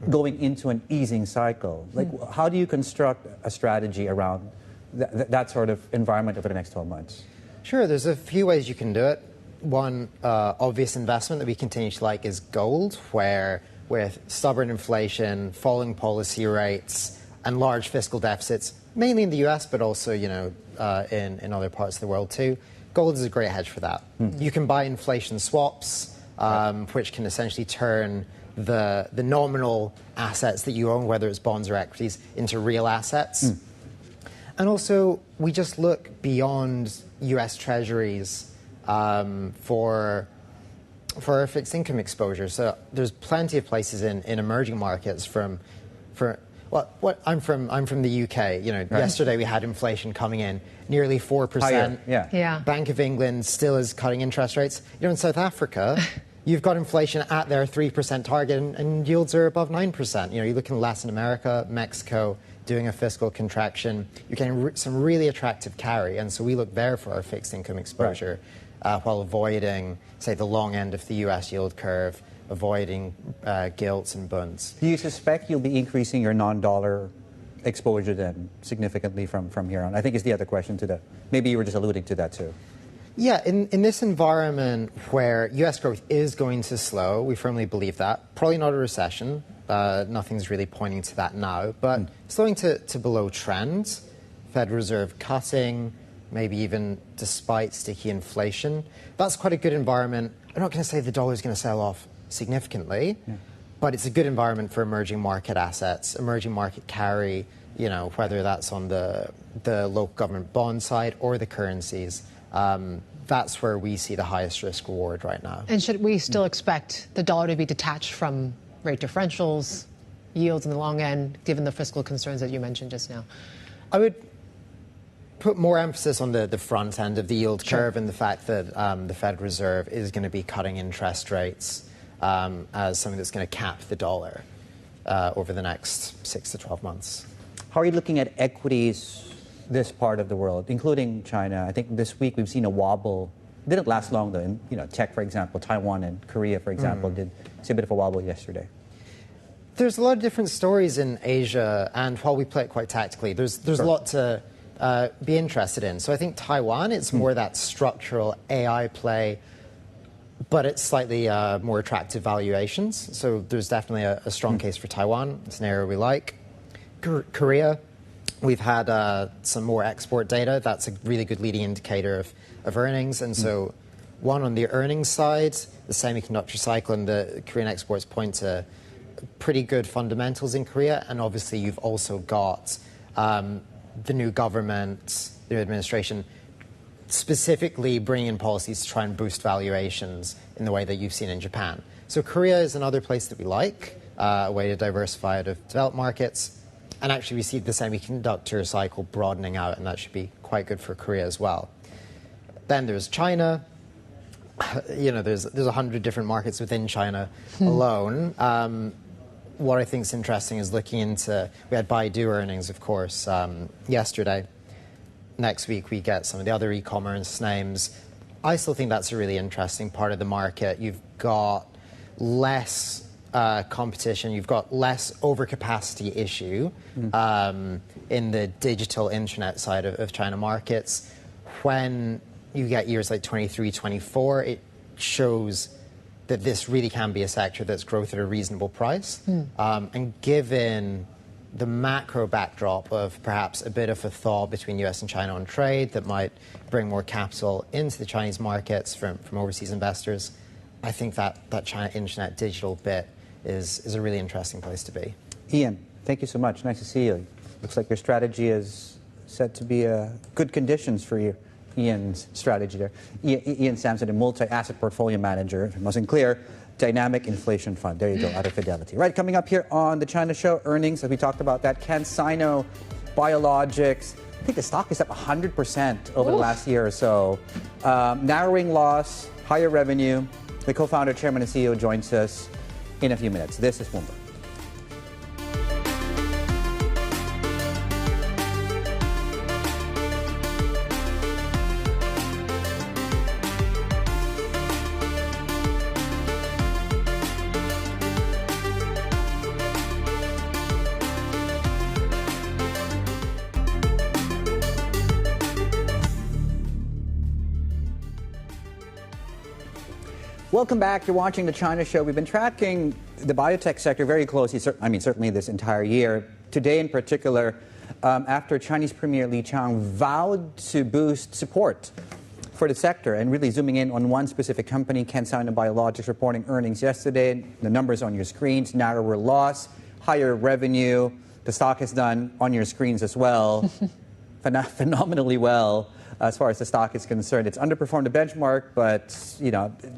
going into an easing cycle. Like, how do you construct a strategy around that sort of environment over the next 12 months? Sure, there's a few ways you can do it. One obvious investment that we continue to like is gold, where with stubborn inflation, falling policy rates, and large fiscal deficits, mainly in the US, but also, in other parts of the world too, gold is a great hedge for that. You can buy inflation swaps, which can essentially turn the nominal assets that you own, whether it's bonds or equities, into real assets. And also, we just look beyond US Treasuries for our fixed income exposure. So there's plenty of places in emerging markets I'm from the UK. Yesterday we had inflation coming in nearly 4%. Higher, yeah. Bank of England still is cutting interest rates. In South Africa, you've got inflation at their 3% target and yields are above 9%. You look in Latin America, Mexico, doing a fiscal contraction. You're getting some really attractive carry. And so we look there for our fixed income exposure while avoiding, say, the long end of the US yield curve, avoiding gilts and bunds. Do you suspect you'll be increasing your non-dollar exposure then significantly from here on? I think is the other question to that. Maybe you were just alluding to that too. Yeah, in this environment where US growth is going to slow, we firmly believe that. Probably not a recession. Nothing's really pointing to that now. But slowing to below trend, Fed Reserve cutting, maybe even despite sticky inflation. That's quite a good environment. I'm not going to say the dollar is going to sell off significantly, but it's a good environment for emerging market assets, emerging market carry, whether that's on the local government bond side or the currencies. That's where we see the highest risk reward right now. And should we still expect the dollar to be detached from rate differentials, yields in the long end, given the fiscal concerns that you mentioned just now? I would put more emphasis on the front end of the yield curve and the fact that the Fed Reserve is going to be cutting interest rates as something that's going to cap the dollar over the next 6 to 12 months. How are you looking at equities this part of the world, including China? I think this week we've seen a wobble. It didn't last long, though. In, tech, for example, Taiwan and Korea, for example, did see a bit of a wobble yesterday. There's a lot of different stories in Asia, and while we play it quite tactically, there's a lot to be interested in. So I think Taiwan, it's more that structural AI play, but it's slightly more attractive valuations. So there's definitely a strong case for Taiwan. It's an area we like. Korea, we've had some more export data. That's a really good leading indicator of earnings. And so one, on the earnings side, the semiconductor cycle and the Korean exports point to pretty good fundamentals in Korea. And obviously you've also got the new government, the new administration, specifically bringing in policies to try and boost valuations in the way that you've seen in Japan. So Korea is another place that we like, a way to diversify out of developed markets. And actually we see the semiconductor cycle broadening out, and that should be quite good for Korea as well. Then there's China. There's 100 different markets within China alone. What I think is interesting is looking into, we had Baidu earnings, of course, yesterday. Next week we get some of the other e-commerce names. I still think that's a really interesting part of the market. You've got less competition, you've got less overcapacity issue in the digital internet side of China markets. When you get years like 23, 24, it shows that this really can be a sector that's growth at a reasonable price. And given the macro backdrop of perhaps a bit of a thaw between US and China on trade that might bring more capital into the Chinese markets from overseas investors, I think that China Internet digital bit is a really interesting place to be. Ian, thank you so much. Nice to see you. Looks like your strategy is set to be good conditions for you. Ian's strategy there. Ian Samson, a multi-asset portfolio manager, if it wasn't clear, Dynamic Inflation Fund. There you go, out of Fidelity. Right, coming up here on the China Show, earnings, as we talked about that, CanSino Biologics. I think the stock is up 100% over the last year or so. Narrowing loss, higher revenue. The co-founder, chairman, and CEO joins us in a few minutes. This is Bloomberg. Welcome back. You're watching The China Show. We've been tracking the biotech sector very closely, certainly this entire year. Today in particular, after Chinese Premier Li Qiang vowed to boost support for the sector and really zooming in on one specific company, CanSino Biologics, reporting earnings yesterday. The numbers on your screens, narrower loss, higher revenue. The stock has done on your screens as well, phenomenally well. As far as the stock is concerned, it's underperformed the benchmark, but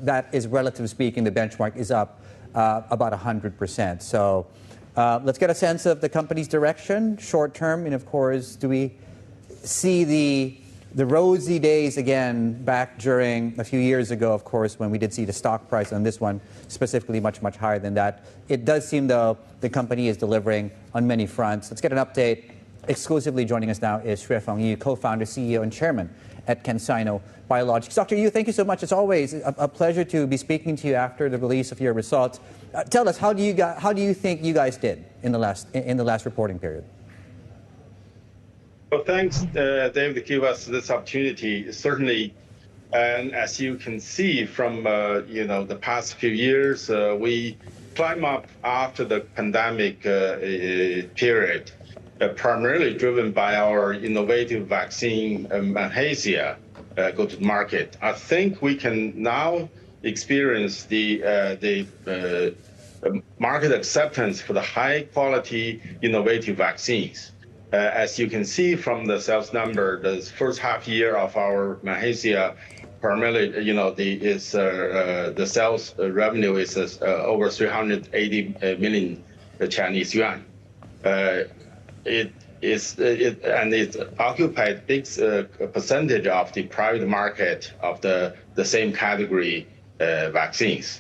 that is, relatively speaking, the benchmark is up about 100%. So let's get a sense of the company's direction, short term, and of course, do we see the rosy days again back during a few years ago, of course, when we did see the stock price on this one specifically much higher than that. It does seem, though, the company is delivering on many fronts. Let's get an update. Exclusively joining us now is Xuefeng Yu, co-founder, CEO, and chairman at CanSino Biologics. Dr. Yu, thank you so much. It's always a pleasure to be speaking to you after the release of your results. Tell us, how do you think you guys did in the last reporting period? Well, thanks, David, to give us this opportunity. Certainly, and as you can see from the past few years, we climb up after the pandemic period. Primarily driven by our innovative vaccine, Manhasia, go to the market. I think we can now experience the market acceptance for the high-quality, innovative vaccines. As you can see from the sales number, the first half year of our Manhasia, primarily, the sales revenue is over 380 million Chinese yuan. It occupied big percentage of the private market of the same category vaccines.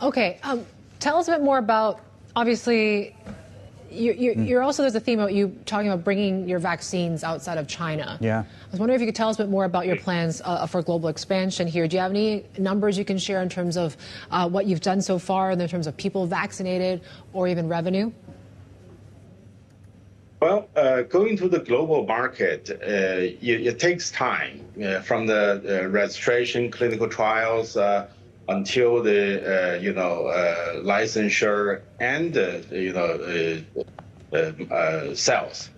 Okay, tell us a bit more about, obviously, you're also, there's a theme of you talking about bringing your vaccines outside of China. Yeah. I was wondering if you could tell us a bit more about your plans for global expansion here. Do you have any numbers you can share in terms of what you've done so far in terms of people vaccinated or even revenue? Well, going to the global market, it takes time from the registration, clinical trials, until the licensure and sales.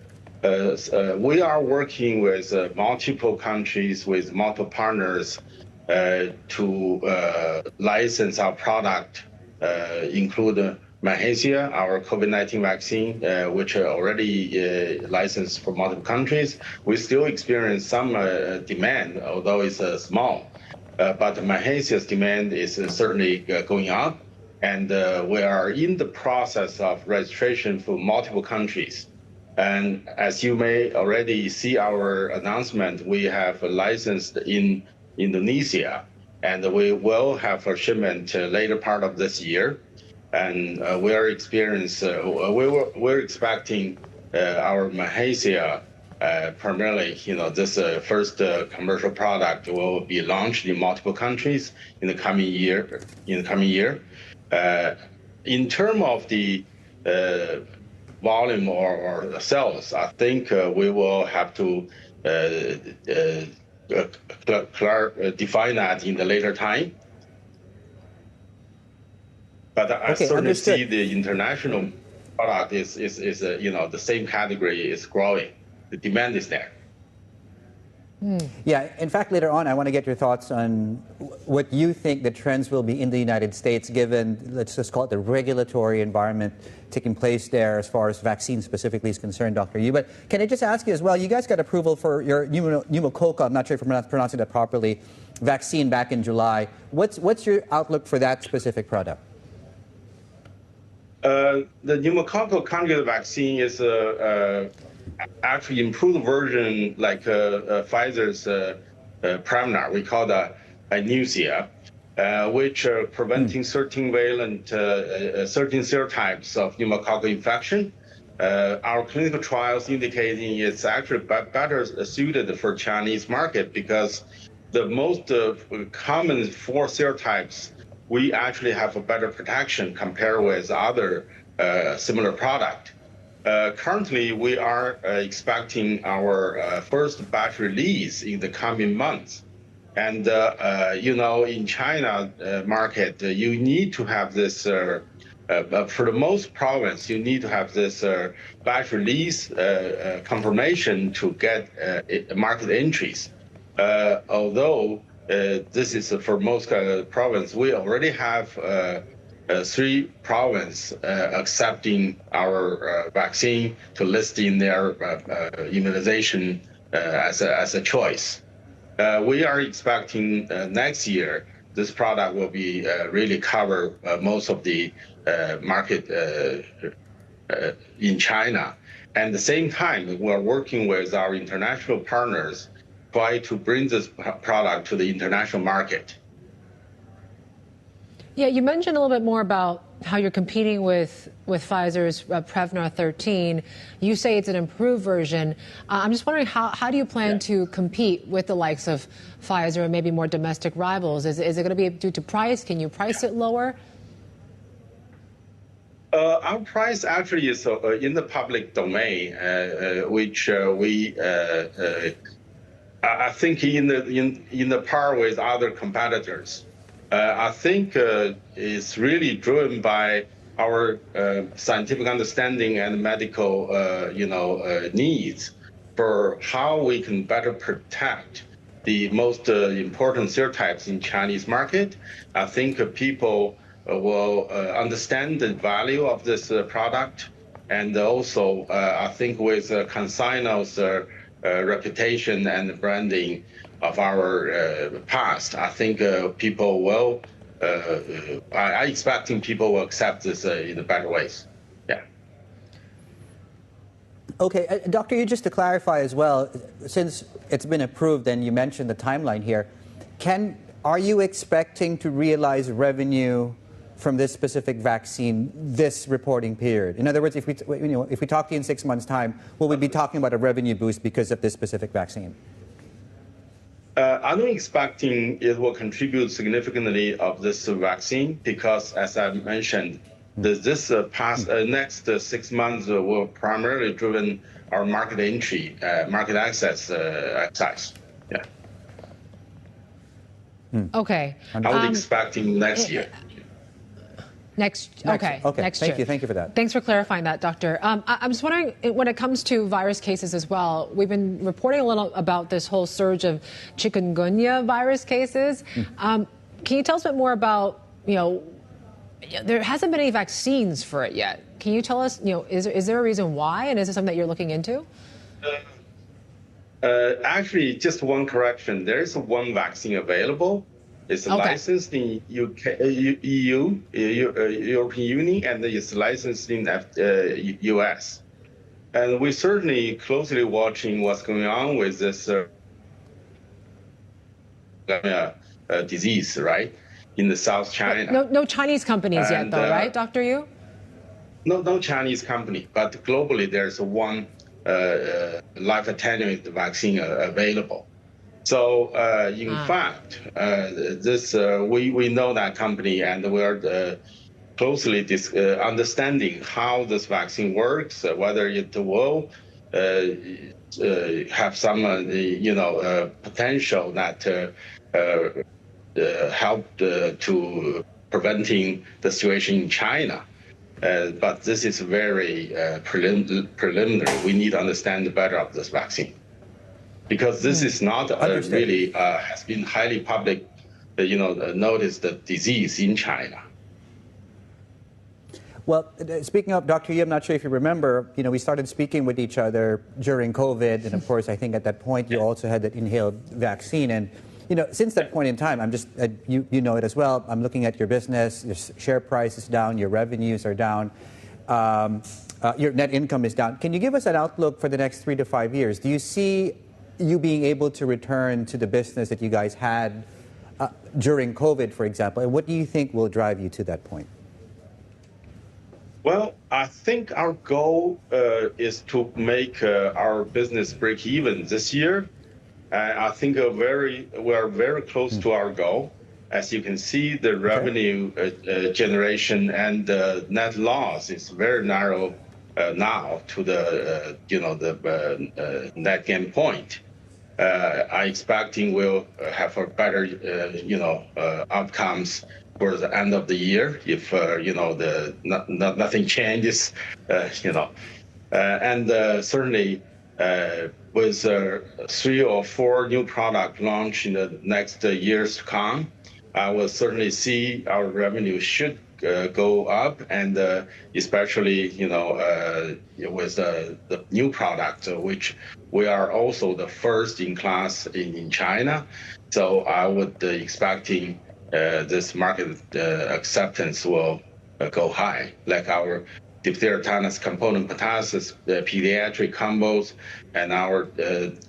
We are working with multiple countries, with multiple partners to license our product, include Manhasia, our COVID-19 vaccine, which are already licensed for multiple countries. We still experience some demand, although it's small. But Manhasia's demand is certainly going up, and we are in the process of registration for multiple countries. And as you may already see our announcement, we have licensed in Indonesia, and we will have a shipment later part of this year. And we're expecting our Manhasia. Primarily, this first commercial product will be launched in multiple countries in the coming year. In terms of the volume or sales, I think we will have to define that in the later time. But I certainly understood. see the international product is the same category is growing. The demand is there. Yeah, in fact, later on, I want to get your thoughts on what you think the trends will be in the United States, given, let's just call it the regulatory environment taking place there as far as vaccine specifically is concerned, Dr. Yu. But can I just ask you as well, you guys got approval for your pneumococcal, I'm not sure if I'm pronouncing that properly, vaccine back in July. What's your outlook for that specific product? The pneumococcal conjugate vaccine is actually improved version like Pfizer's Prevnar. We call that elusive, which are preventing certain valent, certain serotypes of pneumococcal infection. Our clinical trials indicating it's actually better suited for Chinese market because the most common 4 serotypes, we actually have a better protection compared with other similar product. Currently, we are expecting our first batch release in the coming months. And, in China market, you need to have this, for the most province, you need to have this batch release confirmation to get market entries. Although this is for most province, we already have 3 provinces accepting our vaccine to list in their immunization as a choice. We are expecting next year this product will be really cover most of the market in China. And at the same time, we're working with our international partners try to bring this product to the international market. Yeah, you mentioned a little bit more about how you're competing with Pfizer's Prevnar 13. You say it's an improved version. I'm just wondering, how do you plan to compete with the likes of Pfizer and maybe more domestic rivals? Is it going to be due to price? Can you price it lower? Our price actually is in the public domain, which I think in the par with other competitors. I think it's really driven by our scientific understanding and medical, needs for how we can better protect the most important serotypes in Chinese market. I think people will understand the value of this product, and also I think with CanSino's reputation and branding of our past, I think people will, I expecting people will accept this in better ways. Yeah. Okay, Doctor, you just to clarify as well, since it's been approved and you mentioned the timeline here, are you expecting to realize revenue from this specific vaccine this reporting period? In other words, if we talk to you in 6 months' time, will we be talking about a revenue boost because of this specific vaccine? I'm expecting it will contribute significantly of this vaccine because, as I mentioned, this next 6 months will primarily driven our market entry, market access exercise. Yeah. Okay. I was expecting next year. Next year. Thank you for that. Thanks for clarifying that, Doctor. I'm just wondering, when it comes to virus cases as well, we've been reporting a little about this whole surge of chikungunya virus cases. Can you tell us a bit more about, there hasn't been any vaccines for it yet. Can you tell us, is there a reason why, and is it something that you're looking into? Actually, just one correction. There is one vaccine available. It's licensed in EU, European Union, and it's licensed in US. And we're certainly closely watching what's going on with this disease, right, in the South China. No Chinese companies yet, though, right, Dr. Yu? No Chinese company, but globally there's one life attenuated vaccine available. So, in fact, we know that company, and we are closely understanding how this vaccine works, whether it will have some, potential that help to preventing the situation in China. But this is very preliminary. We need to understand better of this vaccine, because this is not really has been highly public, noticed the disease in China. Well, speaking of Dr. Yu, I'm not sure if you remember, we started speaking with each other during COVID, and of course, I think at that point you also had that inhaled vaccine, and since that point in time, I'm just you know it as well. I'm looking at your business. Your share price is down. Your revenues are down. Your net income is down. Can you give us an outlook for the next 3 to 5 years? Do you see you being able to return to the business that you guys had during COVID, for example? And what do you think will drive you to that point? Well, I think our goal is to make our business break even this year. I think we are very close to our goal. As you can see, the revenue generation and the net loss is very narrow now to the the net gain point. I expecting we'll have a better outcomes for the end of the year if nothing changes, and certainly with 3 or 4 new product launch in the next years to come, I will certainly see our revenue should go up, and especially with the new product, which we are also the first in class in China. So I would expecting this market acceptance will go high, like our diphtheria tetanus component pertussis, the pediatric combos, and our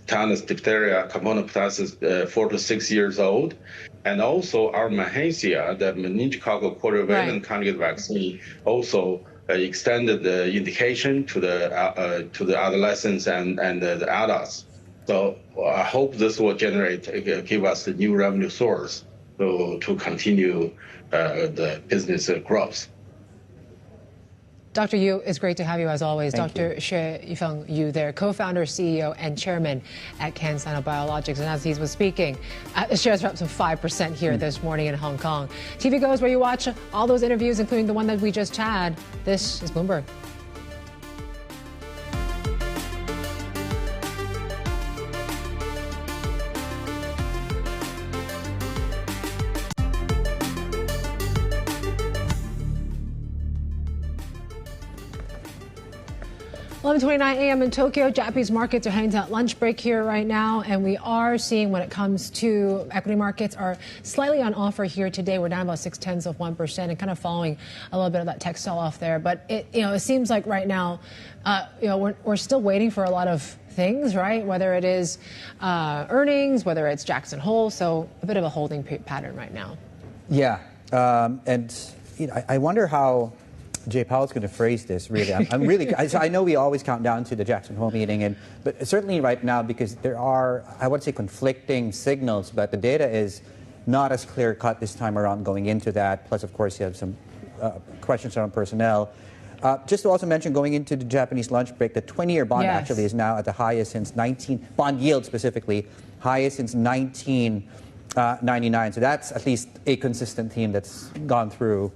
tetanus diphtheria component pertussis 4 to 6 years old, and also our Mahacia, the meningococcal quadrivalent conjugate vaccine, also extended the indication to the adolescents and the adults. So I hope this will give us a new revenue source to continue the business growth. Dr. Yu, it's great to have you as always. Thank Dr. Xuefeng Yu there, co-founder, CEO, and chairman at CanSino Biologics. And as he was speaking, the shares are up some 5% here this morning in Hong Kong. TV goes where you watch all those interviews, including the one that we just had. This is Bloomberg. Well, 11:29 a.m. in Tokyo. Japanese markets are heading to that lunch break here right now, and we are seeing, when it comes to equity markets, are slightly on offer here today. We're down about 0.6%, and kind of following a little bit of that tech sell-off there. But it seems like right now, we're still waiting for a lot of things, right? Whether it is earnings, whether it's Jackson Hole, so a bit of a holding pattern right now. Yeah, and I wonder how Jay Powell's going to phrase this, really. I'm really, I know we always count down to the Jackson Hole meeting, but certainly right now, because there are, I would say, conflicting signals, but the data is not as clear-cut this time around going into that. Plus, of course, you have some questions around personnel. Just to also mention, going into the Japanese lunch break, the 20-year bond actually is now at the highest since bond yield specifically, highest since 1999. So that's at least a consistent theme that's gone through.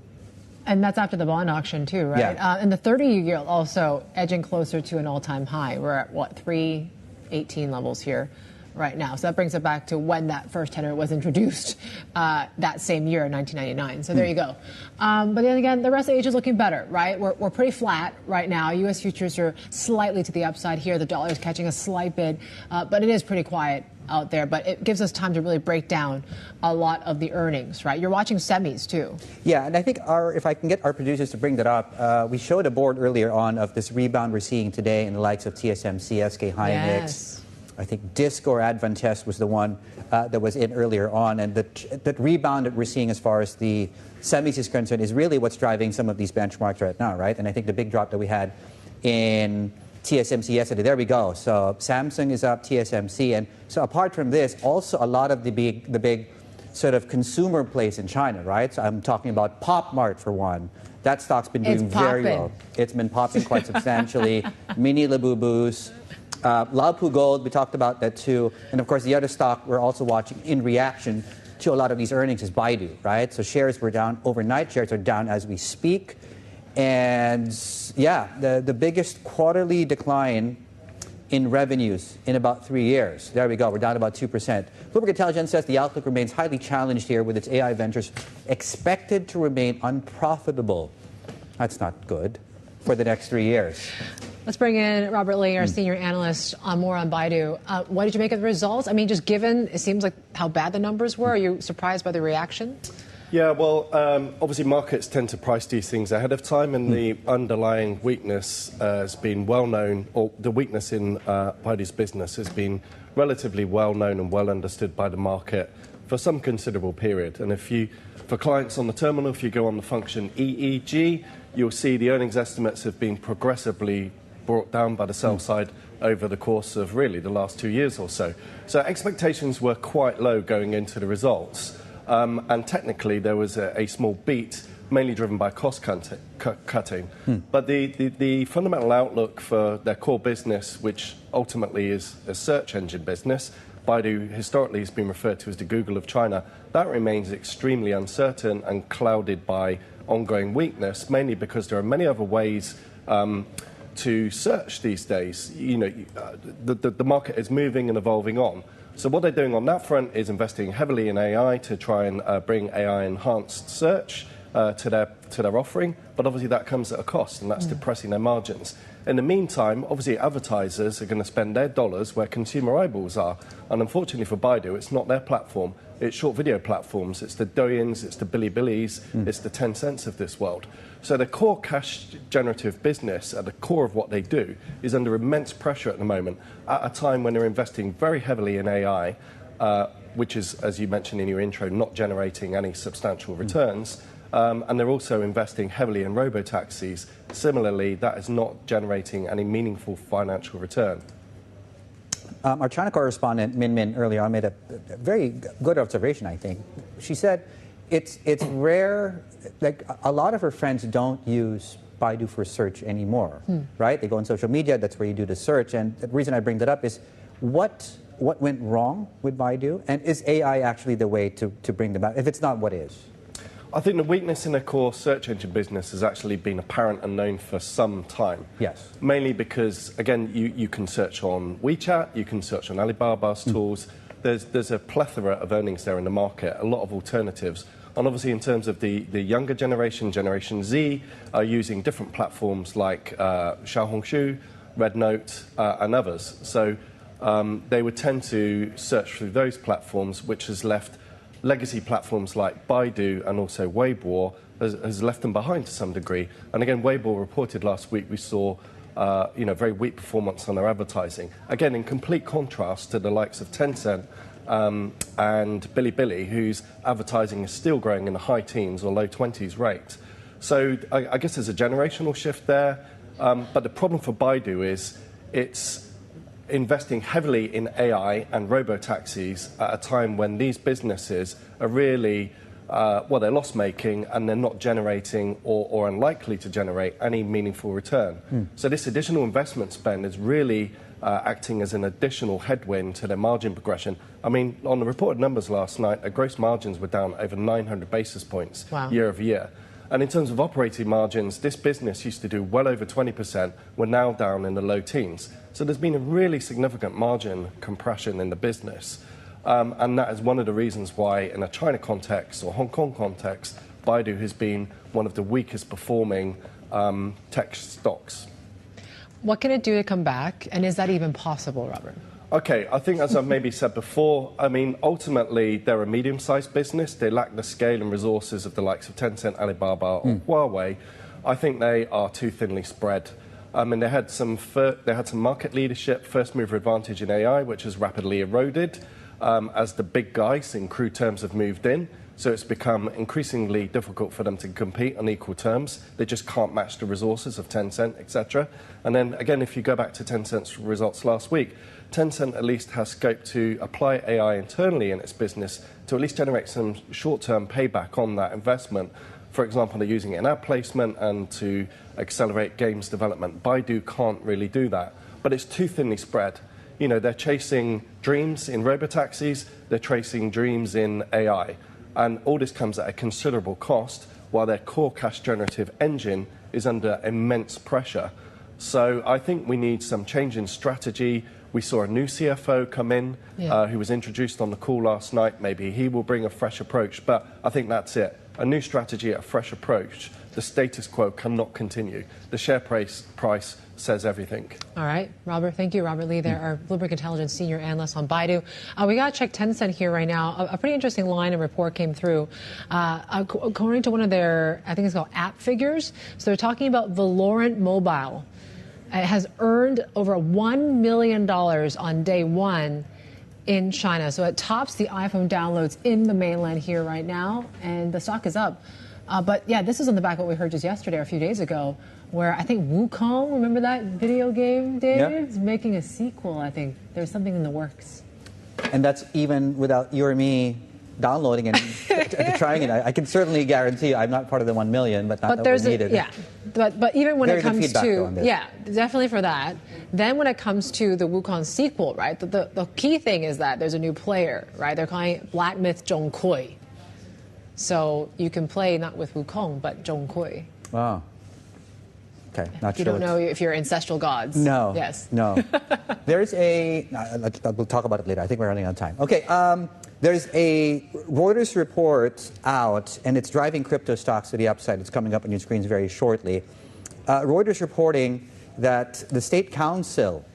And that's after the bond auction, too, right? Yeah. And the 30-year yield also edging closer to an all-time high. We're at, 318 levels here right now. So that brings it back to when that first tenor was introduced that same year in 1999. So there you go. But then again, the rest of Asia is looking better, right? We're pretty flat right now. U.S. futures are slightly to the upside here. The dollar is catching a slight bid, but it is pretty quiet out there, but it gives us time to really break down a lot of the earnings, right? You're watching semis too. Yeah, and I think if I can get our producers to bring that up, we showed a board earlier on of this rebound we're seeing today in the likes of TSMC, SK Hynix. I think Disc or Advantest was the one that was in earlier on, and that rebound that we're seeing as far as the semis is concerned is really what's driving some of these benchmarks right now, right? And I think the big drop that we had in TSMC yesterday. There we go. So Samsung is up, TSMC, and so apart from this, also a lot of the big sort of consumer plays in China, right? So I'm talking about Pop Mart for one. That stock's been doing very well. It's been popping quite substantially. Mini Labubus, Laopu Gold, we talked about that too, and of course the other stock we're also watching in reaction to a lot of these earnings is Baidu, right? So shares were down overnight. Shares are down as we speak. And yeah, the biggest quarterly decline in revenues in about 3 years. There we go. We're down about 2%. Bloomberg Intelligence says the outlook remains highly challenged here, with its AI ventures expected to remain unprofitable. That's not good for the next 3 years. Let's bring in Robert Lee, our senior analyst, more on Baidu. What did you make of the results? I mean, just given it seems like how bad the numbers were, are you surprised by the reaction? Yeah, well, obviously markets tend to price these things ahead of time, and the underlying weakness has been well known, or the weakness in Baidu's business has been relatively well known and well understood by the market for some considerable period. And for clients on the terminal, if you go on the function EEG, you'll see the earnings estimates have been progressively brought down by the sell side over the course of really the last 2 years or so. So expectations were quite low going into the results. And technically, there was a small beat, mainly driven by cost cutting. But the fundamental outlook for their core business, which ultimately is a search engine business, Baidu historically has been referred to as the Google of China, that remains extremely uncertain and clouded by ongoing weakness, mainly because there are many other ways to search these days. You know, the market is moving and evolving on. So what they're doing on that front is investing heavily in AI to try and bring AI-enhanced search to their offering, but obviously that comes at a cost, and that's depressing their margins. In the meantime, obviously advertisers are going to spend their dollars where consumer eyeballs are, and unfortunately for Baidu, it's not their platform. It's short video platforms. It's the Douyins, it's the Bilibilis, it's the Tencents of this world. So the core cash-generative business, at the core of what they do, is under immense pressure at the moment, at a time when they're investing very heavily in AI, which is, as you mentioned in your intro, not generating any substantial returns. And they're also investing heavily in robo-taxis. Similarly, that is not generating any meaningful financial return. Our China correspondent, Min Min, earlier on made a very good observation, I think. She said it's rare, like a lot of her friends don't use Baidu for search anymore, right? They go on social media, that's where you do the search. And the reason I bring that up is what went wrong with Baidu? And is AI actually the way to bring them out? If it's not, what is? I think the weakness in their core search engine business has actually been apparent and known for some time. Yes. Mainly because, again, you can search on WeChat, you can search on Alibaba's tools. There's a plethora of earnings there in the market, a lot of alternatives. And obviously, in terms of the younger generation, Generation Z, are using different platforms like Xiaohongshu, RedNote, and others. So they would tend to search through those platforms, which has left legacy platforms like Baidu and also Weibo has left them behind to some degree. And again, Weibo reported last week we saw very weak performance on their advertising. Again, in complete contrast to the likes of Tencent and Bilibili, whose advertising is still growing in the high teens or low 20s rate. So I guess there's a generational shift there. But the problem for Baidu is it's investing heavily in AI and robo-taxis at a time when these businesses are really, they're loss-making and they're not generating or unlikely to generate any meaningful return. So this additional investment spend is really acting as an additional headwind to their margin progression. I mean, on the reported numbers last night, their gross margins were down over 900 basis points year over year. And in terms of operating margins, this business used to do well over 20%. We're now down in the low teens. So there's been a really significant margin compression in the business. And that is one of the reasons why, in a China context or Hong Kong context, Baidu has been one of the weakest performing tech stocks. What can it do to come back? And is that even possible, Robert? Okay, I think, as I've maybe said before, I mean, ultimately, they're a medium-sized business. They lack the scale and resources of the likes of Tencent, Alibaba, or Huawei. I think they are too thinly spread. I mean, they had some market leadership, first-mover advantage in AI, which has rapidly eroded as the big guys, in crude terms, have moved in. So it's become increasingly difficult for them to compete on equal terms. They just can't match the resources of Tencent, etc. And then, again, if you go back to Tencent's results last week, Tencent at least has scope to apply AI internally in its business to at least generate some short-term payback on that investment. For example, they're using it in ad placement and to accelerate games development. Baidu can't really do that. But it's too thinly spread. they're chasing dreams in robotaxis, they're chasing dreams in AI. And all this comes at a considerable cost, while their core cash generative engine is under immense pressure. So I think we need some change in strategy. We saw a new CFO come in who was introduced on the call last night. Maybe he will bring a fresh approach, but I think that's it. A new strategy, a fresh approach. The status quo cannot continue. The share price says everything. All right, Robert, thank you. Robert Lee there, our Bloomberg Intelligence senior analyst on Baidu. We got to check Tencent here right now. A pretty interesting line and report came through. According to one of their, I think it's called app figures, so they're talking about Valorant Mobile. It has earned over $1 million on day one in China. So it tops the iPhone downloads in the mainland here right now, and the stock is up. But yeah, this is on the back of what we heard just yesterday or a few days ago, where I think Wukong, remember that video game, Dave? Yeah. Is making a sequel, I think. There's something in the works. And that's even without you or me downloading and trying it. I can certainly guarantee I'm not part of the 1 million, but not that we're needed. But even when Very it comes to, yeah, definitely for that. Then when it comes to the Wukong sequel, right, the key thing is that there's a new player, right? They're calling it Black Myth Zhongkui. So you can play not with Wukong, but Zhongkui. Wow. Okay, not you sure. You don't know if you're ancestral gods. No. Yes. No. There's a, we'll talk about it later. I think we're running out of time. Okay, there's a Reuters report out, and it's driving crypto stocks to the upside. It's coming up on your screens very shortly. Reuters reporting that the State Council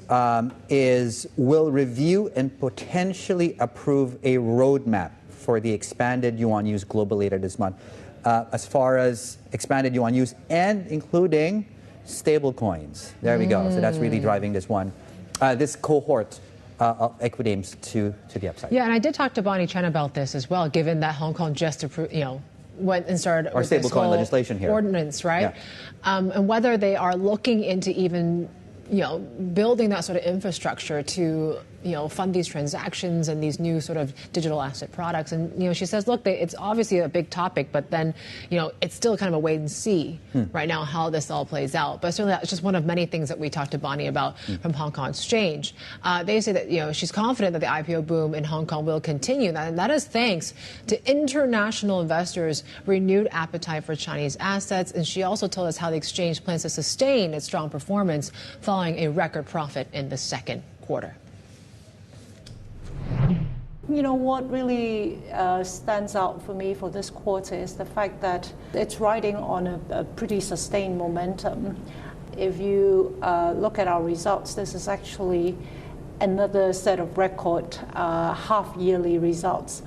will review and potentially approve a roadmap for the expanded yuan use globally later this month. As far as expanded yuan use and including stable coins. There we go. So that's really driving this one, this cohort of equity names to the upside. Yeah, and I did talk to Bonnie Chan about this as well, given that Hong Kong just went and started our with this stablecoin whole legislation here. Ordinance, right? Yeah. And whether they are looking into even building that sort of infrastructure to fund these transactions and these new sort of digital asset products. And she says, look, it's obviously a big topic, but then it's still kind of a wait and see right now how this all plays out. But certainly that's just one of many things that we talked to Bonnie about from Hong Kong Exchange. They say that she's confident that the IPO boom in Hong Kong will continue, and that is thanks to international investors' renewed appetite for Chinese assets. And she also told us how the exchange plans to sustain its strong performance following a record profit in the second quarter. What really stands out for me for this quarter is the fact that it's riding on a pretty sustained momentum. If you look at our results, this is actually another set of record half-yearly results.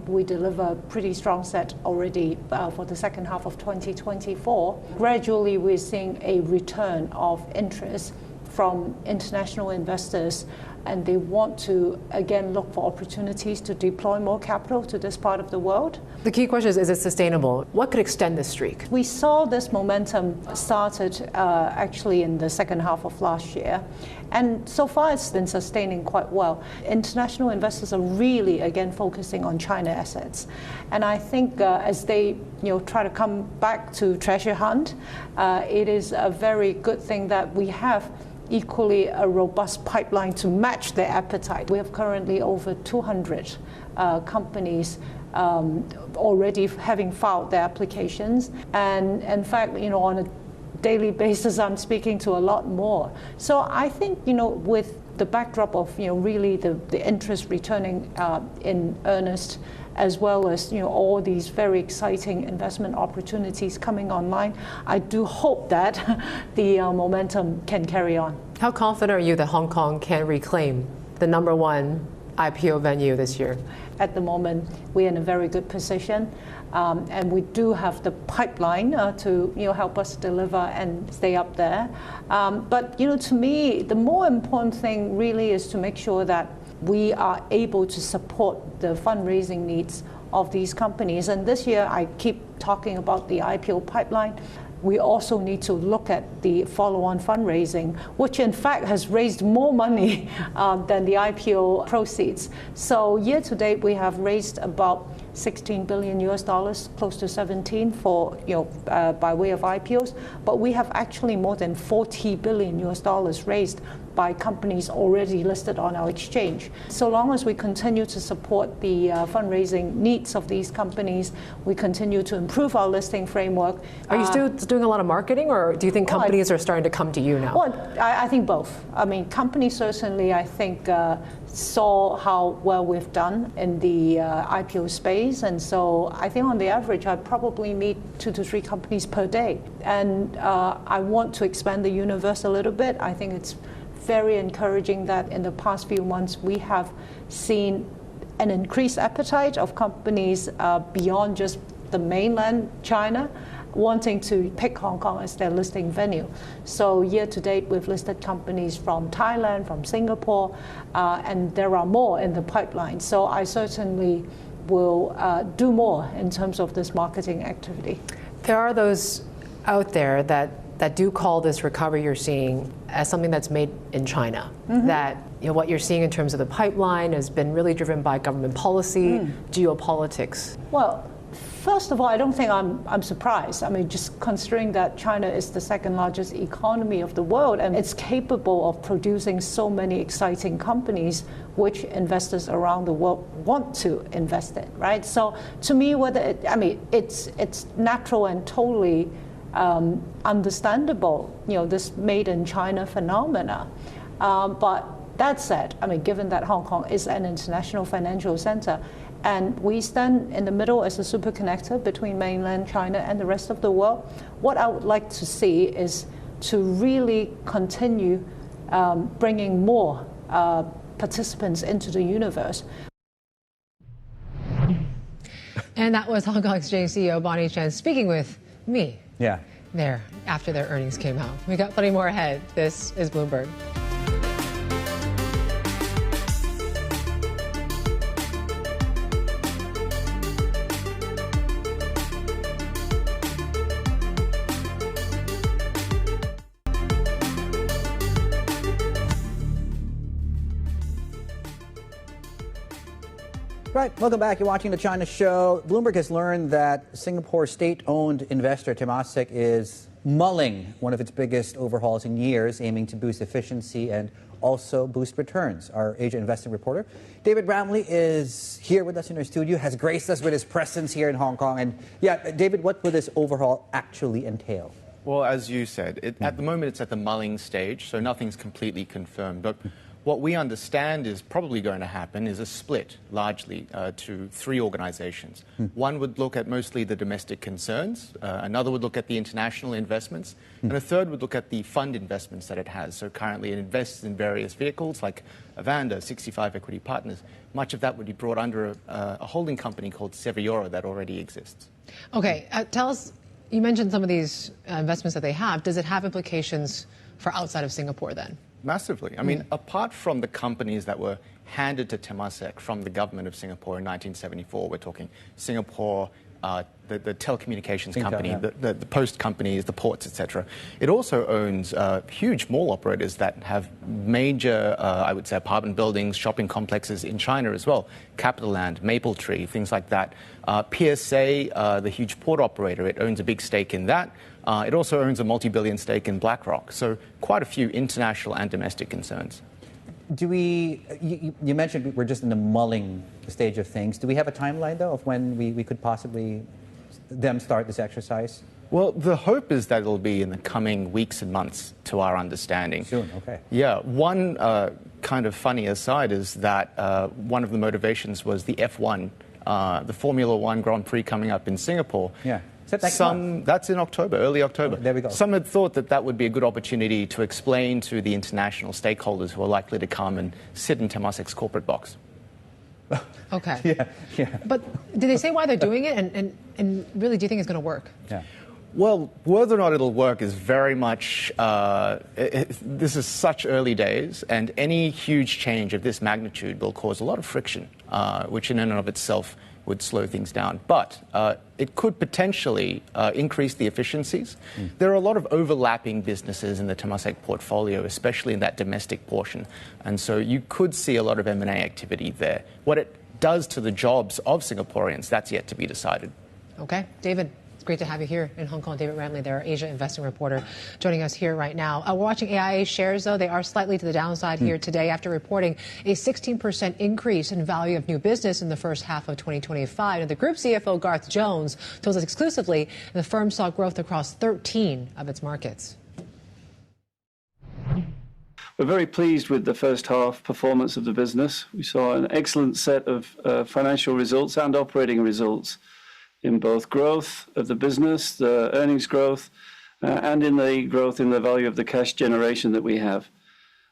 We deliver a pretty strong set already for the second half of 2024. Gradually, we're seeing a return of interest from international investors, and they want to, again, look for opportunities to deploy more capital to this part of the world. The key question is it sustainable? What could extend this streak? We saw this momentum started actually in the second half of last year, and so far it's been sustaining quite well. International investors are really, again, focusing on China assets. And I think as they try to come back to treasure hunt, it is a very good thing that we have equally a robust pipeline to match their appetite. We have currently over 200 companies already having filed their applications. And in fact, on a daily basis, I'm speaking to a lot more. So I think, with the backdrop of, really the interest returning in earnest, as well as all these very exciting investment opportunities coming online, I do hope that the momentum can carry on. How confident are you that Hong Kong can reclaim the #1 IPO venue this year? At the moment, we're in a very good position, and we do have the pipeline to help us deliver and stay up there. But to me, the more important thing really is to make sure that we are able to support the fundraising needs of these companies. And this year, I keep talking about the IPO pipeline. We also need to look at the follow-on fundraising, which in fact has raised more money than the IPO proceeds. So year to date, we have raised about 16 billion US dollars, close to 17 for, by way of IPOs. But we have actually more than 40 billion US dollars raised by companies already listed on our exchange. So long as we continue to support the fundraising needs of these companies, we continue to improve our listing framework. Are you still doing a lot of marketing, or do you think companies are starting to come to you now? Well, I think both. I mean, companies certainly, I think, saw how well we've done in the IPO space. And so I think on the average, I probably meet 2 to 3 companies per day. And I want to expand the universe a little bit. I think it's very encouraging that in the past few months we have seen an increased appetite of companies beyond just the mainland China wanting to pick Hong Kong as their listing venue. So year to date we've listed companies from Thailand, from Singapore, and there are more in the pipeline. So I certainly will do more in terms of this marketing activity. There are those out there that do call this recovery you're seeing as something that's made in China. That what you're seeing in terms of the pipeline has been really driven by government policy, geopolitics. Well, first of all, I don't think I'm surprised. I mean, just considering that China is the second largest economy of the world and it's capable of producing so many exciting companies which investors around the world want to invest in, right? So to me, it's natural and totally understandable, this made in China phenomena. But that said, given that Hong Kong is an international financial center, and we stand in the middle as a super connector between mainland China and the rest of the world, what I would like to see is to really continue bringing more participants into the universe. And that was Hong Kong Exchange CEO Bonnie Chan speaking with me. Yeah. There, after their earnings came out. We got plenty more ahead. This is Bloomberg. Right, welcome back. You're watching The China Show. Bloomberg has learned that Singapore state-owned investor Temasek is mulling one of its biggest overhauls in years, aiming to boost efficiency and also boost returns. Our Asia investing reporter, David Bramley, is here with us in our studio, has graced us with his presence here in Hong Kong. And yeah, David, what will this overhaul actually entail? Well, as you said, at the moment it's at the mulling stage, so nothing's completely confirmed. But what we understand is probably going to happen is a split, largely, to 3 organizations. One would look at mostly the domestic concerns, another would look at the international investments, and a third would look at the fund investments that it has. So currently it invests in various vehicles like Avanda, 65 Equity Partners. Much of that would be brought under a holding company called Seviora that already exists. Okay, tell us, you mentioned some of these investments that they have. Does it have implications for outside of Singapore then? Massively. I mean, apart from the companies that were handed to Temasek from the government of Singapore in 1974, we're talking Singapore, the telecommunications company, the post companies, the ports, etc. It also owns huge mall operators that have major, I would say, apartment buildings, shopping complexes in China as well. Capitaland, Mapletree, things like that. PSA, the huge port operator, it owns a big stake in that. It also owns a multi-billion stake in BlackRock. So quite a few international and domestic concerns. You mentioned we're just in the mulling stage of things. Do we have a timeline, though, of when we could possibly start this exercise? Well, the hope is that it'll be in the coming weeks and months, to our understanding. Soon, okay. Yeah. One kind of funny aside is that one of the motivations was the F1, the Formula One Grand Prix coming up in Singapore. Yeah. That's in October, early October. There we go. Some had thought that would be a good opportunity to explain to the international stakeholders who are likely to come and sit in Temasek's corporate box. Okay. Yeah. But did they say why they're doing it? And really, do you think it's going to work? Yeah. Well, whether or not it'll work is very much, this is such early days, and any huge change of this magnitude will cause a lot of friction, which in and of itself would slow things down. But it could potentially increase the efficiencies. There are a lot of overlapping businesses in the Temasek portfolio, especially in that domestic portion. And so you could see a lot of M&A activity there. What it does to the jobs of Singaporeans, that's yet to be decided. Okay, David. It's great to have you here in Hong Kong. David Ramley, their Asia investing reporter, joining us here right now. We're watching AIA shares, though. They are slightly to the downside here today after reporting a 16% increase in value of new business in the first half of 2025. And the group CFO, Garth Jones, told us exclusively the firm saw growth across 13 of its markets. We're very pleased with the first half performance of the business. We saw an excellent set of financial results and operating results in both growth of the business, the earnings growth, and in the growth in the value of the cash generation that we have.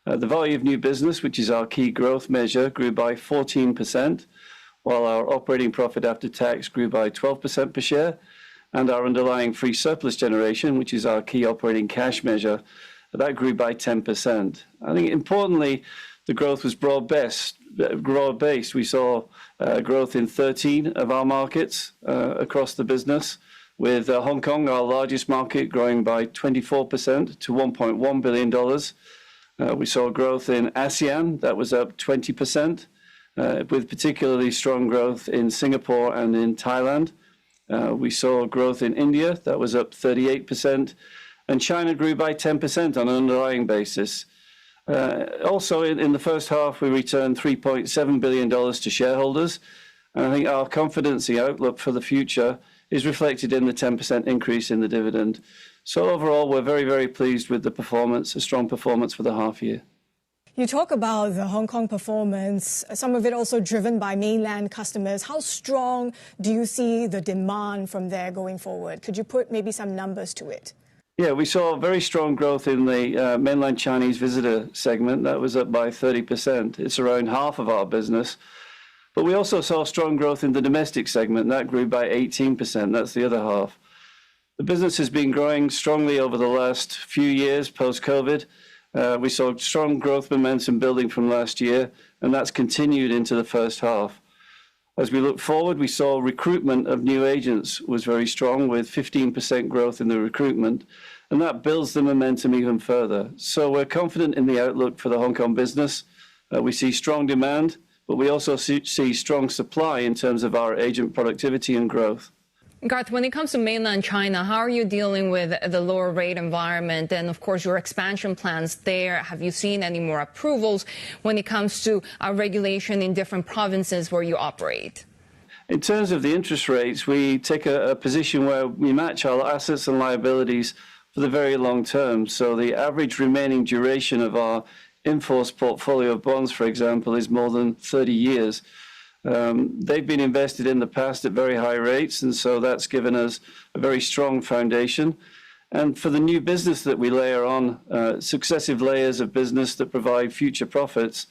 The value of new business, which is our key growth measure, grew by 14%, while our operating profit after tax grew by 12% per share, and our underlying free surplus generation, which is our key operating cash measure, that grew by 10%. I think importantly, the growth was broad-based. We saw growth in 13 of our markets across the business, with Hong Kong, our largest market, growing by 24% to $1.1 billion. We saw growth in ASEAN, that was up 20%, with particularly strong growth in Singapore and in Thailand. We saw growth in India, that was up 38%, and China grew by 10% on an underlying basis. Also, in the first half, we returned $3.7 billion to shareholders. And I think our confidence, the outlook for the future, is reflected in the 10% increase in the dividend. So overall, we're very, very pleased with the performance, a strong performance for the half year. You talk about the Hong Kong performance, some of it also driven by mainland customers. How strong do you see the demand from there going forward? Could you put maybe some numbers to it? Yeah, we saw very strong growth in the mainland Chinese visitor segment. That was up by 30%. It's around half of our business. But we also saw strong growth in the domestic segment. That grew by 18%. That's the other half. The business has been growing strongly over the last few years post-COVID. We saw strong growth momentum building from last year, and that's continued into the first half. As we look forward, we saw recruitment of new agents was very strong, with 15% growth in the recruitment, and that builds the momentum even further. So we're confident in the outlook for the Hong Kong business. We see strong demand, but we also see strong supply in terms of our agent productivity and growth. Garth, when it comes to mainland China, how are you dealing with the lower rate environment and, of course, your expansion plans there? Have you seen any more approvals when it comes to regulation in different provinces where you operate? In terms of the interest rates, we take a position where we match our assets and liabilities for the very long term. So the average remaining duration of our in-force portfolio of bonds, for example, is more than 30 years. They've been invested in the past at very high rates, and so that's given us a very strong foundation. And for the new business that we layer on, successive layers of business that provide future profits,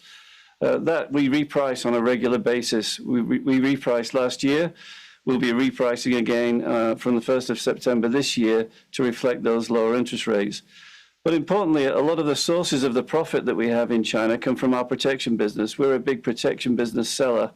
that we reprice on a regular basis. We repriced last year. We'll be repricing again from the 1st of September this year to reflect those lower interest rates. But importantly, a lot of the sources of the profit that we have in China come from our protection business. We're a big protection business seller.